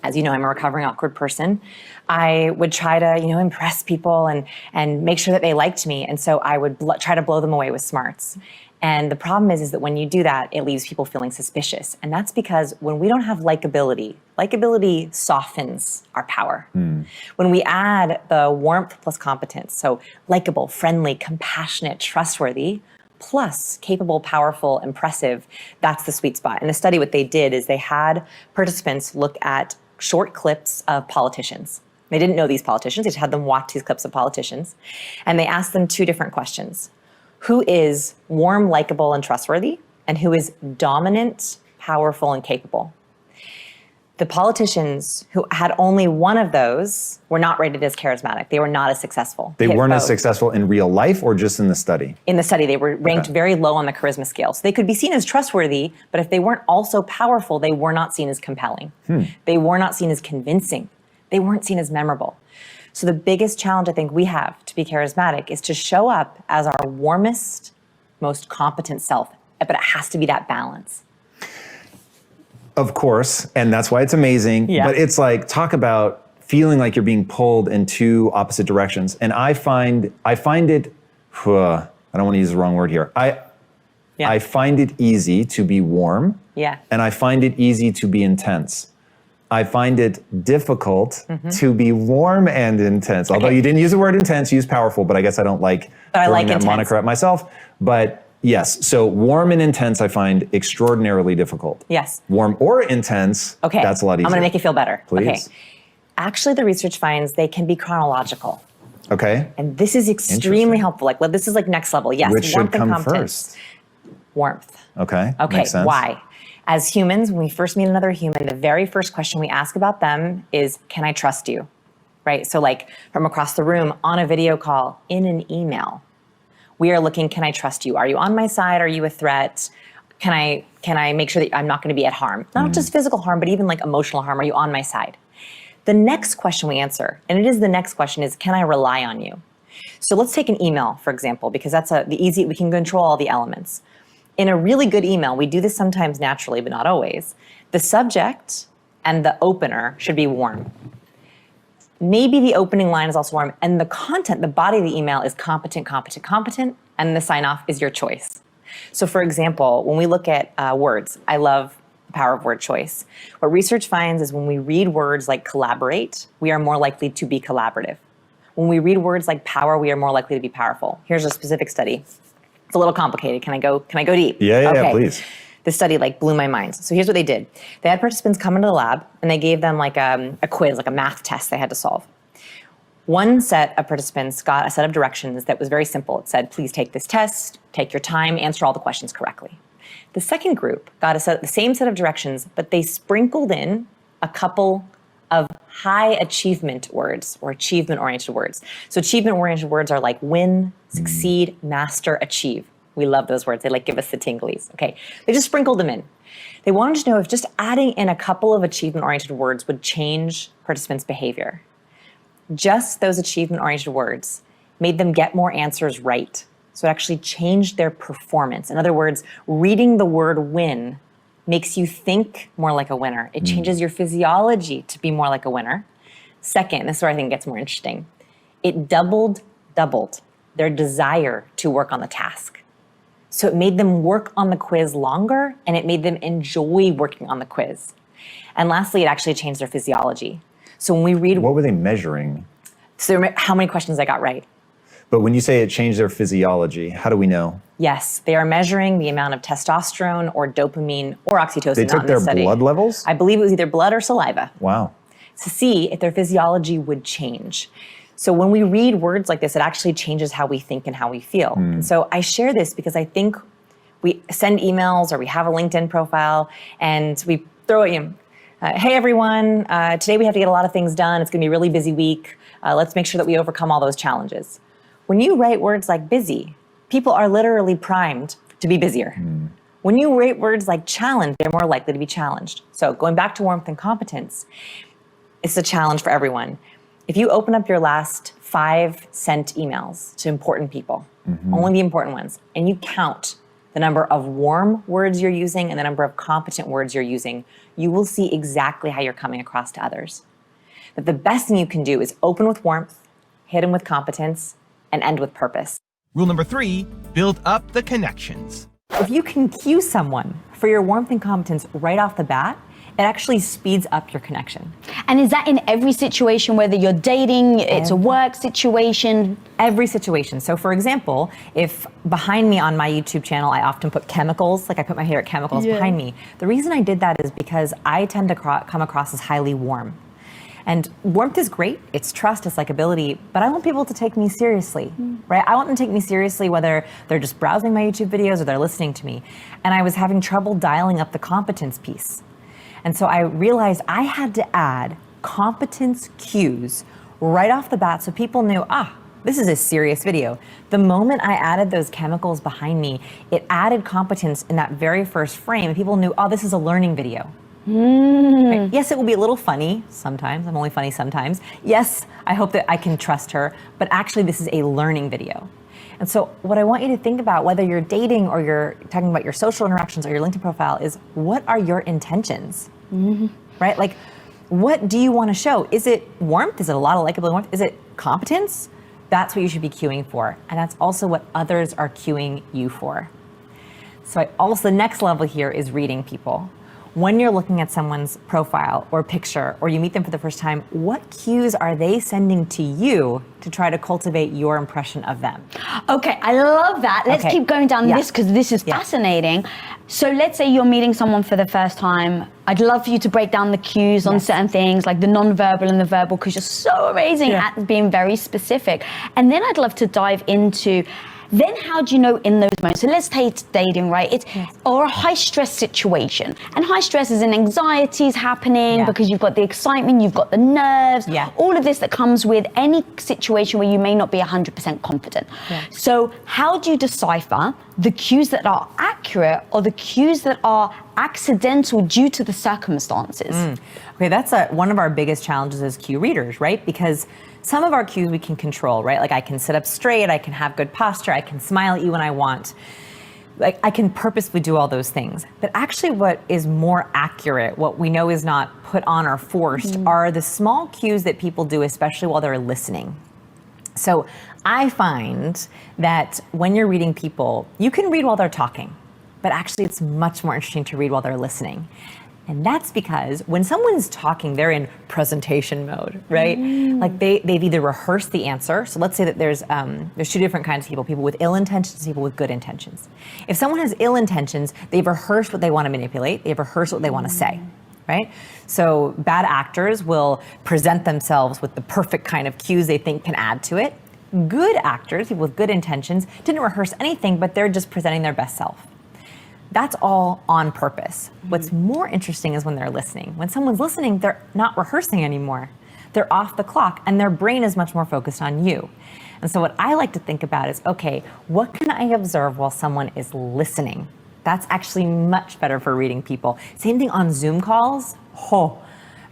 S7: as you know, I'm a recovering awkward person, I would try to, impress people and make sure that they liked me. And so I would try to blow them away with smarts. And the problem is that when you do that, it leaves people feeling suspicious. And that's because when we don't have likability softens our power. When we add the warmth plus competence, so likable, friendly, compassionate, trustworthy, plus capable, powerful, impressive, that's the sweet spot. In the study, what they did is they had participants look at short clips of politicians. They didn't know these politicians. They just had them watch these clips of politicians. And they asked them 2 different questions. Who is warm, likable, and trustworthy? And who is dominant, powerful, and capable? The politicians who had only one of those were not rated as charismatic. They were not as successful.
S10: They weren't as successful in real life or just in the study?
S7: In the study, they were ranked very low on the charisma scale. So they could be seen as trustworthy, but if they weren't also powerful, they were not seen as compelling. They were not seen as convincing. They weren't seen as memorable. So the biggest challenge I think we have to be charismatic is to show up as our warmest, most competent self, but it has to be that balance.
S10: Of course, and that's why it's amazing.
S7: Yeah.
S10: But it's like, talk about feeling like you're being pulled in 2 opposite directions. And I find it, I don't want to use the wrong word here. I find it easy to be warm.
S7: Yeah.
S10: And I find it easy to be intense. I find it difficult to be warm and intense. Although you didn't use the word intense, you used powerful, but I guess I don't like throwing that moniker at myself. But yes, so warm and intense I find extraordinarily difficult.
S7: Yes.
S10: Warm or intense, that's a lot easier.
S7: I'm going to make you feel better.
S10: Please.
S7: Okay. Actually, the research finds they can be chronological.
S10: Okay.
S7: And this is extremely helpful. Like, this is like next level. Yes,
S10: Which
S7: warmth
S10: should
S7: and
S10: come
S7: competence.
S10: first?
S7: Warmth.
S10: Okay.
S7: Okay,
S10: Makes sense.
S7: why? As humans, when we first meet another human, the very first question we ask about them is, can I trust you? Right? So like from across the room, on a video call, in an email, we are looking, can I trust you? Are you on my side? Are you a threat? Can I make sure that I'm not going to be at harm? Not just physical harm, but even like emotional harm. Are you on my side? The next question we answer, and it is the next question, is can I rely on you? So let's take an email, for example, because that's we can control all the elements. In a really good email, we do this sometimes naturally, but not always. The subject and the opener should be warm. Maybe the opening line is also warm, and the content, the body of the email is competent, competent, competent, and the sign off is your choice. So for example, when we look at words, I love the power of word choice. What research finds is when we read words like collaborate, we are more likely to be collaborative. When we read words like power, we are more likely to be powerful. Here's a specific study. It's a little complicated. Can I go deep?
S10: Yeah, please.
S7: This study blew my mind. So here's what they did. They had participants come into the lab and they gave them a quiz, a math test they had to solve. One set of participants got a set of directions that was very simple. It said, please take this test, take your time, answer all the questions correctly. The second group got the same set of directions, but they sprinkled in a couple of high achievement words or achievement-oriented words. So achievement-oriented words are like win, succeed, master, achieve. We love those words. They give us the tinglies. Okay, they just sprinkled them in. They wanted to know if just adding in a couple of achievement-oriented words would change participants' behavior. Just those achievement-oriented words made them get more answers right. So it actually changed their performance. In other words, reading the word win makes you think more like a winner. It changes your physiology to be more like a winner. Second, this is where I think it gets more interesting. It doubled their desire to work on the task. So it made them work on the quiz longer, and it made them enjoy working on the quiz. And lastly, it actually changed their physiology. So when we read...
S10: What were they measuring?
S7: So how many questions I got right.
S10: But when you say it changed their physiology, how do we know?
S7: Yes, they are measuring the amount of testosterone or dopamine or oxytocin.
S10: They took their blood levels?
S7: I believe it was either blood or saliva.
S10: Wow.
S7: To see if their physiology would change. So when we read words like this, it actually changes how we think and how we feel. And so I share this because I think we send emails or we have a LinkedIn profile and we throw it in. Hey everyone, today we have to get a lot of things done. It's gonna be a really busy week. Let's make sure that we overcome all those challenges. When you write words like busy, people are literally primed to be busier. When you write words like challenge, they're more likely to be challenged. So going back to warmth and competence, it's a challenge for everyone. If you open up your last 5 sent emails to important people, only the important ones, and you count the number of warm words you're using and the number of competent words you're using, you will see exactly how you're coming across to others. But the best thing you can do is open with warmth, hit them with competence, and end with purpose.
S3: Rule number 3, build up the connections.
S7: If you can cue someone for your warmth and competence right off the bat, it actually speeds up your connection.
S11: And is that in every situation, whether you're dating, it's a work situation?
S7: Every situation. So for example, if behind me on my YouTube channel, I often put chemicals, I put my favorite chemicals behind me. The reason I did that is because I tend to come across as highly warm. And warmth is great, it's trust, it's likability, but I want people to take me seriously, right? I want them to take me seriously whether they're just browsing my YouTube videos or they're listening to me. And I was having trouble dialing up the competence piece. And so I realized I had to add competence cues right off the bat so people knew, this is a serious video. The moment I added those chemicals behind me, it added competence in that very first frame, and people knew, this is a learning video. Right? Yes, it will be a little funny sometimes. I'm only funny sometimes. Yes, I hope that I can trust her, but actually this is a learning video. And so what I want you to think about, whether you're dating or you're talking about your social interactions or your LinkedIn profile, is what are your intentions? Right? What do you want to show? Is it warmth? Is it a lot of likable warmth? Is it competence? That's what you should be cueing for. And that's also what others are cueing you for. So the next level here is reading people. When you're looking at someone's profile or picture, or you meet them for the first time, what cues are they sending to you to try to cultivate your impression of them?
S11: Okay, I love that. Let's keep going down this because this is fascinating. So let's say you're meeting someone for the first time. I'd love for you to break down the cues on certain things like the non-verbal and the verbal, because you're so amazing at being very specific. And then I'd love to dive into then how do you know in those moments? So let's take dating, right? Or a high stress situation. And high stress is an anxiety is happening because you've got the excitement, you've got the nerves, all of this that comes with any situation where you may not be 100% confident. So how do you decipher the cues that are accurate or the cues that are accidental due to the circumstances?
S7: Okay, that's one of our biggest challenges as cue readers, right? Because some of our cues we can control, right? I can sit up straight, I can have good posture, I can smile at you when I want. like I can purposefully do all those things. But actually what is more accurate, what we know is not put on or forced, are the small cues that people do, especially while they're listening. So I find that when you're reading people, you can read while they're talking, but actually it's much more interesting to read while they're listening. And that's because when someone's talking, they're in presentation mode, right? Like they've either rehearsed the answer. So let's say that there's two different kinds of people with ill intentions and people with good intentions. If someone has ill intentions, they've rehearsed what they want to manipulate. They've rehearsed what they want to say, right? So bad actors will present themselves with the perfect kind of cues they think can add to it. Good actors, people with good intentions, didn't rehearse anything, but they're just presenting their best self. That's all on purpose. What's more interesting is when they're listening. When someone's listening, they're not rehearsing anymore. They're off the clock and their brain is much more focused on you. And so what I like to think about is, okay, what can I observe while someone is listening? That's actually much better for reading people. Same thing on Zoom calls.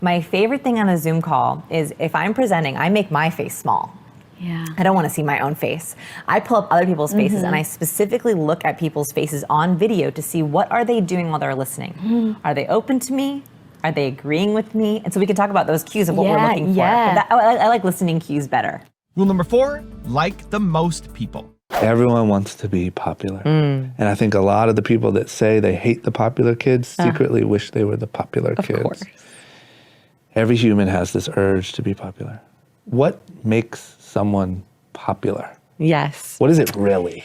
S7: My favorite thing on a Zoom call is if I'm presenting, I make my face small.
S11: Yeah.
S7: I don't want to see my own face. I pull up other people's faces and I specifically look at people's faces on video to see what are they doing while they're listening. Are they open to me? Are they agreeing with me? And so we can talk about those cues of what we're looking for. But I like listening cues better.
S3: Rule number 4, like the most people.
S12: Everyone wants to be popular. And I think a lot of the people that say they hate the popular kids secretly wish they were the popular kids. Of course. Every human has this urge to be popular. What makes someone popular?
S7: Yes.
S12: What is it really?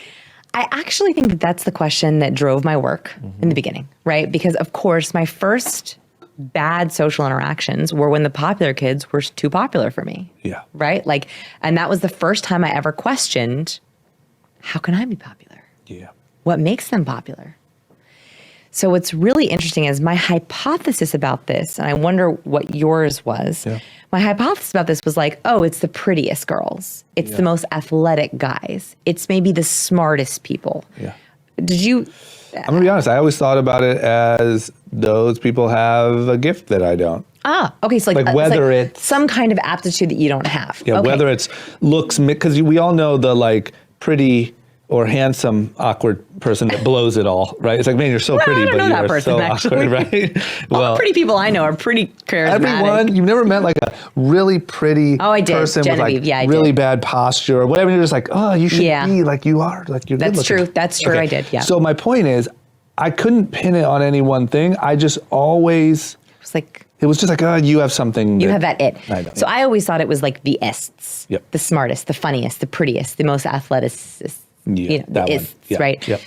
S7: I actually think that that's the question that drove my work in the beginning, right? Because of course, my first bad social interactions were when the popular kids were too popular for me.
S12: Yeah.
S7: Right? Like, and that was the first time I ever questioned, how can I be popular?
S12: Yeah.
S7: What makes them popular? So what's really interesting is my hypothesis about this, and I wonder what yours was. Yeah. My hypothesis about this was like, oh, it's the prettiest girls. It's the most athletic guys. It's maybe the smartest people.
S12: Yeah.
S7: Did you?
S12: I'm gonna be honest. I always thought about it as those people have a gift that I don't.
S7: Okay. So
S12: like whether it's
S7: some kind of aptitude that you don't have.
S12: Yeah.
S7: Okay.
S12: Whether it's looks, because we all know the like pretty or handsome, awkward person that blows it all, right? It's like, man, you're so pretty, but you're so awkward, right?
S7: Well, pretty people I know are pretty charismatic.
S12: Everyone, you've never met like a really pretty person
S7: Genevieve.
S12: with like really bad posture or whatever. You're just like, oh, you should be like you are, like you're good looking.
S7: True. That's true. Okay. I did. Yeah.
S12: So my point is, I couldn't pin it on any one thing. I just always it was just like, oh, you have something.
S7: You have that it.
S12: I don't.
S7: So I always thought it was like the ists,
S12: Yep.
S7: the smartest, the funniest, the prettiest, the most athletic.
S12: Yeah, that one. Yeah.
S7: Right?
S12: Yep.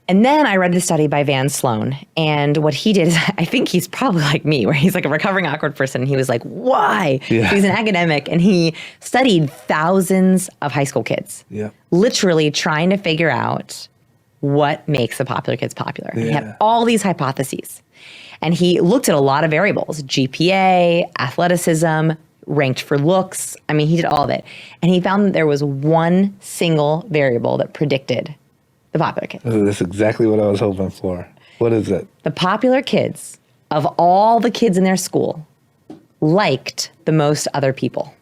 S7: And then I read the study by Van Sloan, and what he did is, I think he's probably like me, where he's like a recovering awkward person. He was like, why?
S12: Yeah.
S7: He's an academic, and he studied thousands of high school kids, literally trying to figure out what makes the popular kids popular. Yeah. He had all these hypotheses. And he looked at a lot of variables, GPA, athleticism, ranked for looks. I mean, he did all of it. And he found that there was one single variable that predicted the popular kids.
S12: Ooh, that's exactly what I was hoping for. What is it?
S7: The popular kids, of all the kids in their school, liked the most other people.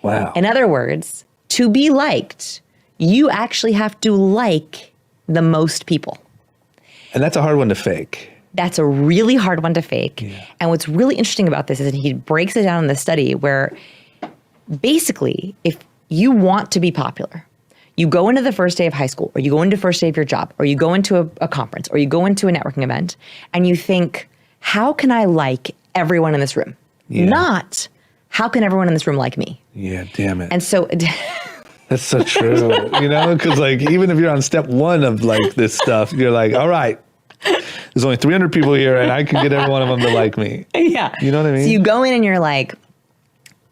S12: Wow.
S7: In other words, to be liked, you actually have to like the most people.
S12: And that's a hard one to fake.
S7: That's a really hard one to fake. Yeah. And what's really interesting about this is that he breaks it down in the study where basically, if you want to be popular, you go into the first day of high school, or you go into the first day of your job, or you go into a conference, or you go into a networking event, and you think, how can I like everyone in this room? Yeah. Not, how can everyone in this room like me?
S12: Yeah, damn it.
S7: And so...
S12: That's so true, you know? Because like, even if you're on step one of like this stuff, you're like, all right, there's only 300 people here and I can get every one of them to like me.
S7: Yeah.
S12: You know what I mean?
S7: So you go in and you're like,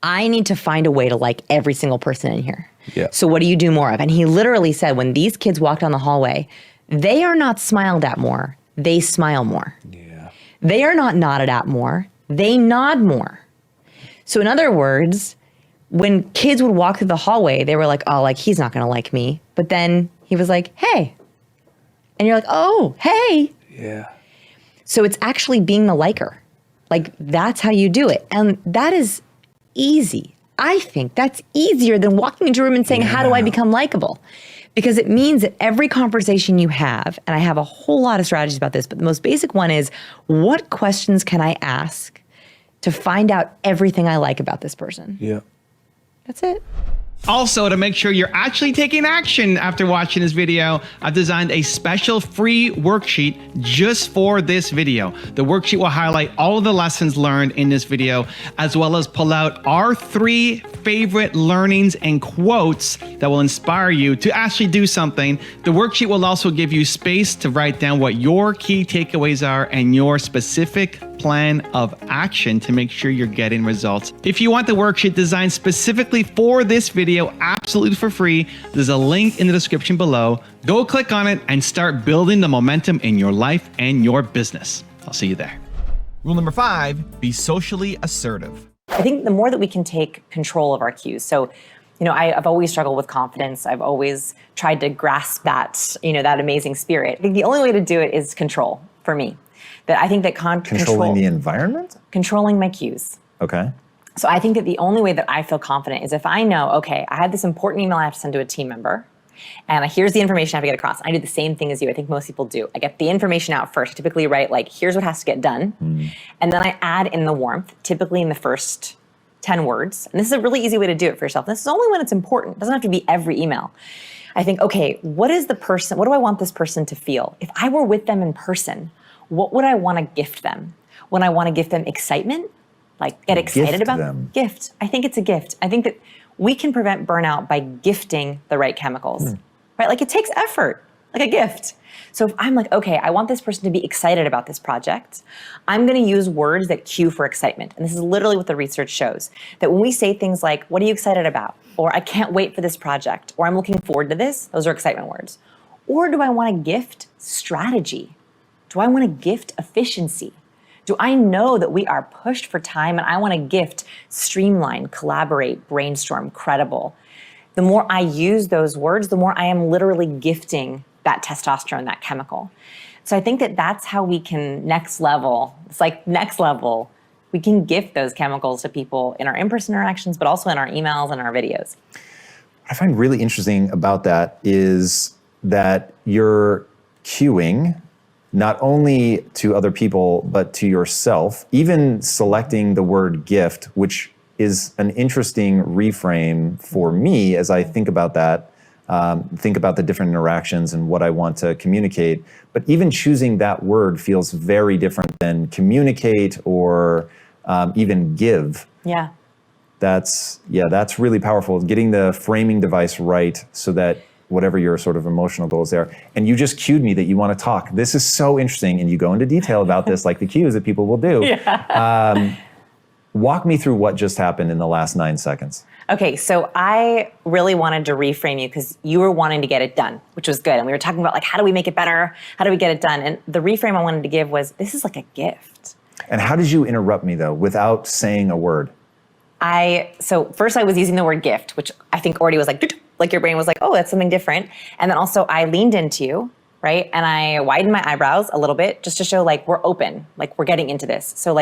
S7: I need to find a way to like every single person in here.
S12: Yeah.
S7: So what do you do more of? And he literally said, when these kids walk down the hallway, they are not smiled at more, they smile more.
S12: Yeah.
S7: They are not nodded at more, they nod more. So in other words, when kids would walk through the hallway, they were like, oh, like he's not gonna like me. But then he was like, hey. And you're like, oh, hey.
S12: Yeah.
S7: So it's actually being the liker. Like that's how you do it. And that is easy. I think that's easier than walking into a room and saying, how do I become likable? Because it means that every conversation you have, and I have a whole lot of strategies about this, but the most basic one is, what questions can I ask to find out everything I like about this person?
S12: Yeah.
S7: That's it.
S3: Also, to make sure you're actually taking action after watching this video, I've designed a special free worksheet just for this video. The worksheet will highlight all of the lessons learned in this video, as well as pull out our 3 favorite learnings and quotes that will inspire you to actually do something. The worksheet will also give you space to write down what your key takeaways are and your specific plan of action to make sure you're getting results. If you want the worksheet designed specifically for this video, absolutely for free, there's a link in the description below. Go click on it and start building the momentum in your life and your business. I'll see you there. Rule number 5, be socially assertive.
S7: I think the more that we can take control of our cues. So, I've always struggled with confidence. I've always tried to grasp that, that amazing spirit. I think the only way to do it is control for me. That I think that
S10: controlling the environment?
S7: Controlling my cues.
S10: Okay.
S7: So I think that the only way that I feel confident is if I know, okay, I had this important email I have to send to a team member, and here's the information I have to get across. I do the same thing as you. I think most people do. I get the information out first. I typically write here's what has to get done. And then I add in the warmth, typically in the first 10 words. And this is a really easy way to do it for yourself. This is only when it's important. It doesn't have to be every email. I think, okay, what do I want this person to feel? If I were with them in person, what would I want to gift them? Would I want to gift them excitement? Get excited about them? Gift. I think it's a gift. I think that we can prevent burnout by gifting the right chemicals, right? It takes effort, like a gift. So if I'm okay, I want this person to be excited about this project, I'm going to use words that cue for excitement. And this is literally what the research shows, that when we say things like, what are you excited about? Or I can't wait for this project, or I'm looking forward to this, those are excitement words. Or do I want to gift strategy? Do I want to gift efficiency? Do I know that we are pushed for time and I want to gift streamline, collaborate, brainstorm, credible? The more I use those words, the more I am literally gifting that testosterone, that chemical. So I think that that's how we can next level. It's next level. We can gift those chemicals to people in our in-person interactions, but also in our emails and our videos.
S10: What I find really interesting about that is that you're cueing not only to other people, but to yourself, even selecting the word gift, which is an interesting reframe for me as I think about that, think about the different interactions and what I want to communicate. But even choosing that word feels very different than communicate or even give.
S7: Yeah.
S10: That's really powerful. Getting the framing device right so that whatever your sort of emotional goals there. And you just cued me that you want to talk. This is so interesting. And you go into detail about this, like the cues that people will do. Yeah. Walk me through what just happened in the last 9 seconds.
S7: Okay, so I really wanted to reframe you because you were wanting to get it done, which was good. And we were talking about how do we make it better? How do we get it done? And the reframe I wanted to give was, this is like a gift.
S10: And how did you interrupt me though, without saying a word?
S7: So first I was using the word gift, which I think already was like your brain was like, oh, that's something different. And then also I leaned into you, right? And I widened my eyebrows a little bit just to show we're open, we're getting into this. So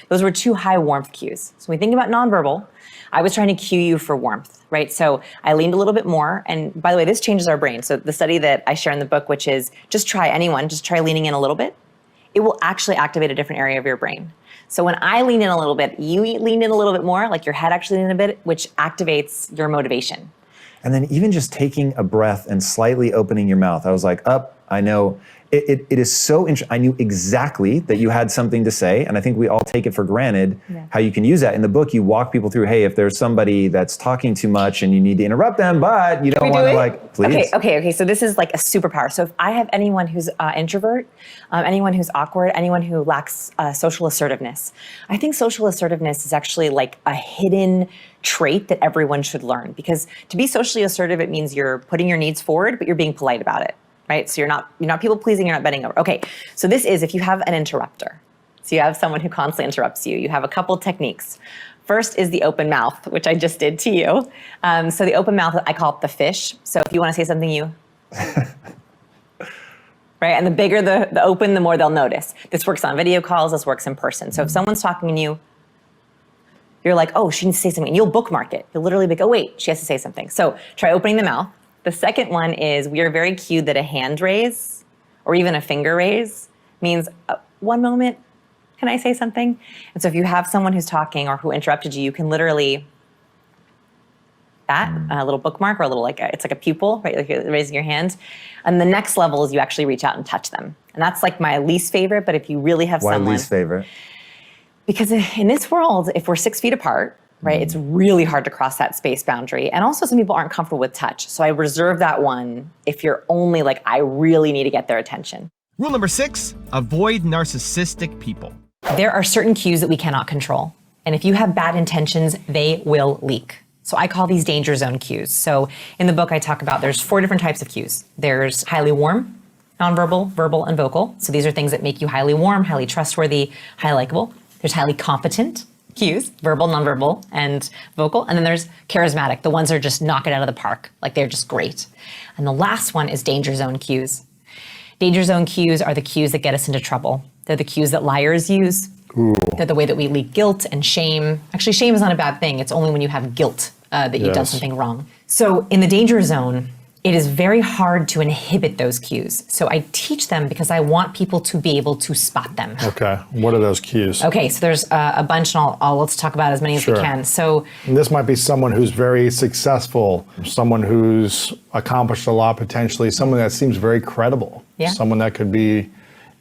S7: those were 2 high warmth cues. So when we think about nonverbal, I was trying to cue you for warmth, right? So I leaned a little bit more. And by the way, this changes our brain. So the study that I share in the book, which is just try leaning in a little bit. It will actually activate a different area of your brain. So when I lean in a little bit, you lean in a little bit more, your head actually leaned in a bit, which activates your motivation.
S10: And then even just taking a breath and slightly opening your mouth, I was like, I know. It is so interesting. I knew exactly that you had something to say, and I think we all take it for granted how you can use that. In the book, you walk people through, hey, if there's somebody that's talking too much and you need to interrupt them, but you don't want to please.
S7: Okay. So this is a superpower. So if I have anyone who's introvert, anyone who's awkward, anyone who lacks social assertiveness, I think social assertiveness is actually a hidden trait that everyone should learn, because to be socially assertive, it means you're putting your needs forward, but you're being polite about it. Right? So you're not people pleasing, you're not bending over. Okay, so this is if you have an interrupter. So you have someone who constantly interrupts you. You have a couple techniques. First is the open mouth, which I just did to you. So the open mouth, I call it the fish. So if you want to say something, you... right? And the bigger the open, the more they'll notice. This works on video calls, this works in person. So if someone's talking to you, you're like, oh, she needs to say something. And you'll bookmark it. You'll literally be like, oh, wait, she has to say something. So try opening the mouth. The second one is we are very cued that a hand raise or even a finger raise means one moment, can I say something? And so if you have someone who's talking or who interrupted you, you can literally a little bookmark or a little it's like a pupil, right? Like you're raising your hand. And the next level is you actually reach out and touch them. And that's like my least favorite, but if you really have someone.
S10: Why least favorite?
S7: Because in this world, if we're 6 feet apart, right, it's really hard to cross that space boundary. And also some people aren't comfortable with touch. So I reserve that one if you're only like, I really need to get their attention.
S3: Rule number 6, avoid narcissistic people.
S7: There are certain cues that we cannot control. And if you have bad intentions, they will leak. So I call these danger zone cues. So in the book, I talk about there's 4 different types of cues. There's highly warm, nonverbal, verbal, and vocal. So these are things that make you highly warm, highly trustworthy, highly likable. There's highly competent cues, verbal, nonverbal, and vocal. And then there's charismatic, the ones that are just knock it out of the park. Like they're just great. And the last one is danger zone cues. Danger zone cues are the cues that get us into trouble. They're the cues that liars use. Ooh. They're the way that we leak guilt and shame. Actually, shame is not a bad thing. It's only when you have guilt that you've done something wrong. So in the danger zone, it is very hard to inhibit those cues. So I teach them because I want people to be able to spot them.
S8: Okay, what are those cues?
S7: Okay, so there's a bunch, and let's talk about as many as we can. So
S8: and this might be someone who's very successful, someone who's accomplished a lot potentially, someone that seems very credible, someone that could be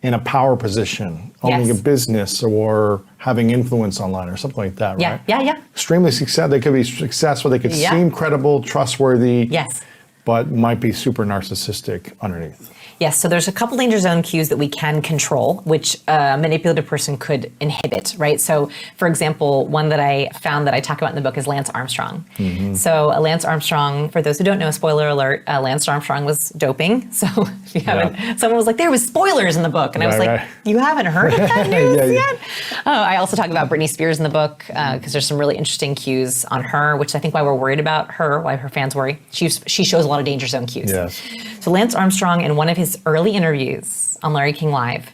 S8: in a power position, owning a business or having influence online or something like that, right?
S7: Yeah.
S8: Extremely successful. They could be successful. They could seem credible, trustworthy.
S7: Yes.
S8: But might be super narcissistic underneath.
S7: Yes, so there's a couple danger zone cues that we can control, which a manipulative person could inhibit, right? So, for example, one that I found that I talk about in the book is Lance Armstrong. Mm-hmm. So Lance Armstrong, for those who don't know, spoiler alert, Lance Armstrong was doping. So if you haven't, someone was like, there was spoilers in the book. And I was like, you haven't heard of that news yet? I also talk about Britney Spears in the book because there's some really interesting cues on her, which I think why we're worried about her, why her fans worry. She shows a lot of danger zone cues.
S8: Yes.
S7: So Lance Armstrong, in one of his early interviews on Larry King Live,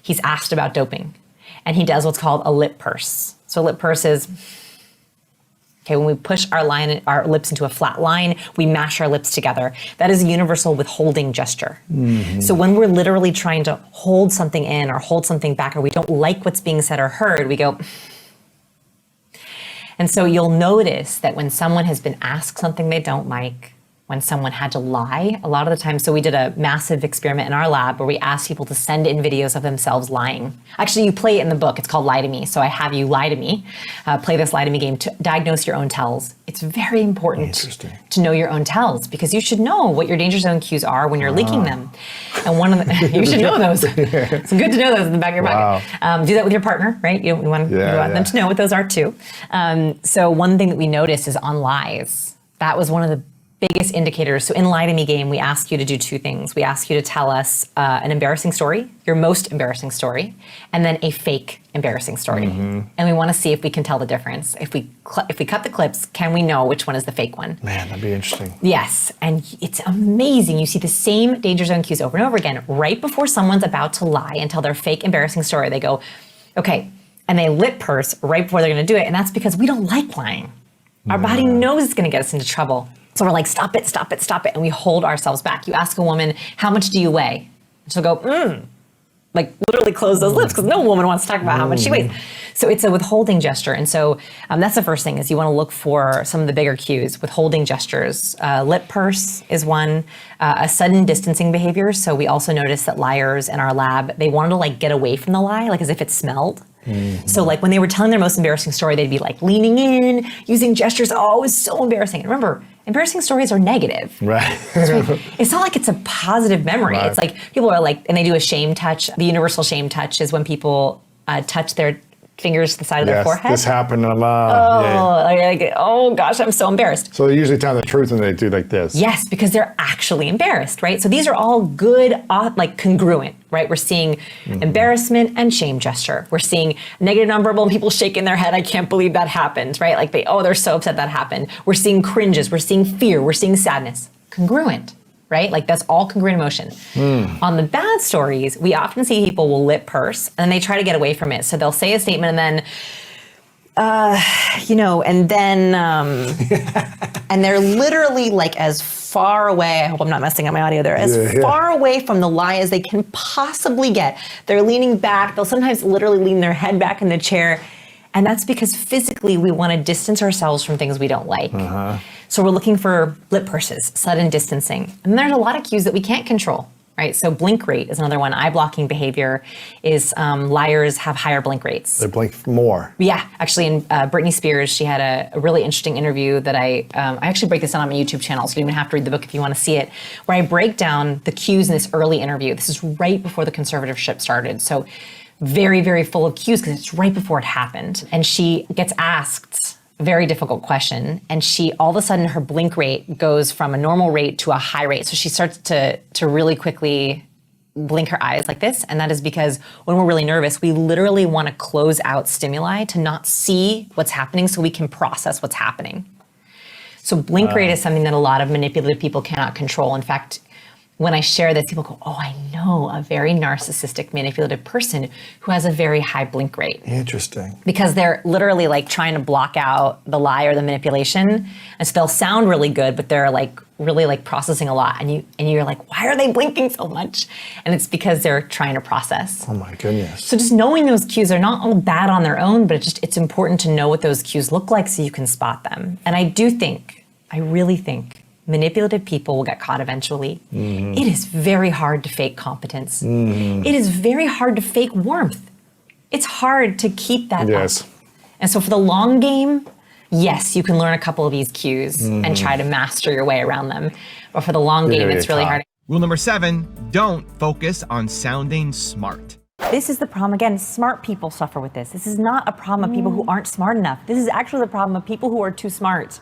S7: he's asked about doping, and he does what's called a lip purse. So a lip purse is, when we push our lips into a flat line, we mash our lips together. That is a universal withholding gesture. Mm-hmm. So when we're literally trying to hold something in or hold something back, or we don't like what's being said or heard, we go. And so you'll notice that when someone has been asked something they don't like, when someone had to lie, a lot of the time, so we did a massive experiment in our lab where we asked people to send in videos of themselves lying. Actually, you play it in the book. It's called Lie to Me. So I have you lie to me, play this lie to me game to diagnose your own tells. It's very important to know your own tells because you should know what your danger zone cues are when you're leaking them. And one of the, you should know those. It's good to know those in the back of your pocket. Do that with your partner, right? You want them to know what those are too. So one thing that we noticed is on lies. That was one of the biggest indicators. So in Lie to Me game, we ask you to do 2 things. We ask you to tell us an embarrassing story, your most embarrassing story, and then a fake embarrassing story. Mm-hmm. And we want to see if we can tell the difference. If we cut the clips, can we know which one is the fake one?
S8: Man, that'd be interesting.
S7: Yes, and it's amazing. You see the same danger zone cues over and over again. Right before someone's about to lie and tell their fake embarrassing story, they go, okay, and they lip purse right before they're going to do it. And that's because we don't like lying. Our body knows it's going to get us into trouble. So we're like, stop it, stop it, stop it. And we hold ourselves back. You ask a woman, how much do you weigh? And she'll go, like literally close those lips because no woman wants to talk about how much she weighs. So it's a withholding gesture. And so that's the first thing is you want to look for some of the bigger cues, withholding gestures. Lip purse is one, a sudden distancing behavior. So we also noticed that liars in our lab, they wanted to like get away from the lie, like as if it smelled. Mm-hmm. So like when they were telling their most embarrassing story, they'd be like leaning in, using gestures. Oh, it was so embarrassing. And remember, embarrassing stories are negative.
S8: Right.
S7: It's not like it's a positive memory. Right. It's like people are like, and they do a shame touch. The universal shame touch is when people touch their fingers to the side of their forehead.
S8: This happened a lot.
S7: Oh gosh, I'm so embarrassed.
S8: So they usually tell the truth and they do like this.
S7: Yes, because they're actually embarrassed, right? So these are all good, like congruent, right? We're seeing embarrassment and shame gesture. We're seeing negative nonverbal and people shaking their head. I can't believe that happened, right? Like they're so upset that happened. We're seeing cringes. We're seeing fear. We're seeing sadness. Congruent. Right? Like that's all congruent emotion. On the bad stories, we often see people will lip purse and then they try to get away from it. So they'll say a statement and then, and they're literally like as far away, I hope I'm not messing up my audio there, as far away from the lie as they can possibly get. They're leaning back. They'll sometimes literally lean their head back in the chair. And that's because physically we want to distance ourselves from things we don't like. So we're looking for lip purses, sudden distancing. And there's a lot of cues that we can't control, right? So blink rate is another one. Eye blocking behavior is liars have higher blink rates.
S8: They blink more.
S7: Yeah, actually in Britney Spears, she had a really interesting interview that I actually break this down on my YouTube channel, so you don't even have to read the book if you want to see it, where I break down the cues in this early interview. This is right before the conservatorship started. So very, very full of cues because it's right before it happened. And she gets asked a very difficult question, and she, all of a sudden, her blink rate goes from a normal rate to a high rate. So she starts to really quickly blink her eyes like this. And that is because when we're really nervous, we literally want to close out stimuli to not see what's happening so we can process what's happening. So blink rate is something that a lot of manipulative people cannot control. In fact, when I share this, people go, oh, I know a very narcissistic, manipulative person who has a very high blink rate.
S8: Interesting.
S7: Because they're literally like trying to block out the lie or the manipulation. And so they'll sound really good, but they're like really like processing a lot. And you're like, why are they blinking so much? And it's because they're trying to process.
S8: Oh my goodness.
S7: So just knowing those cues are not all bad on their own, but it's important to know what those cues look like so you can spot them. And I really think, manipulative people will get caught eventually. It is very hard to fake competence. It is very hard to fake warmth. It's hard to keep that up. And so for the long game, yes, you can learn a couple of these cues and try to master your way around them. But for the long game, it's really hard.
S3: Rule number 7, don't focus on sounding smart.
S13: This is the problem. Again, smart people suffer with this. This is not a problem of people who aren't smart enough. This is actually the problem of people who are too smart.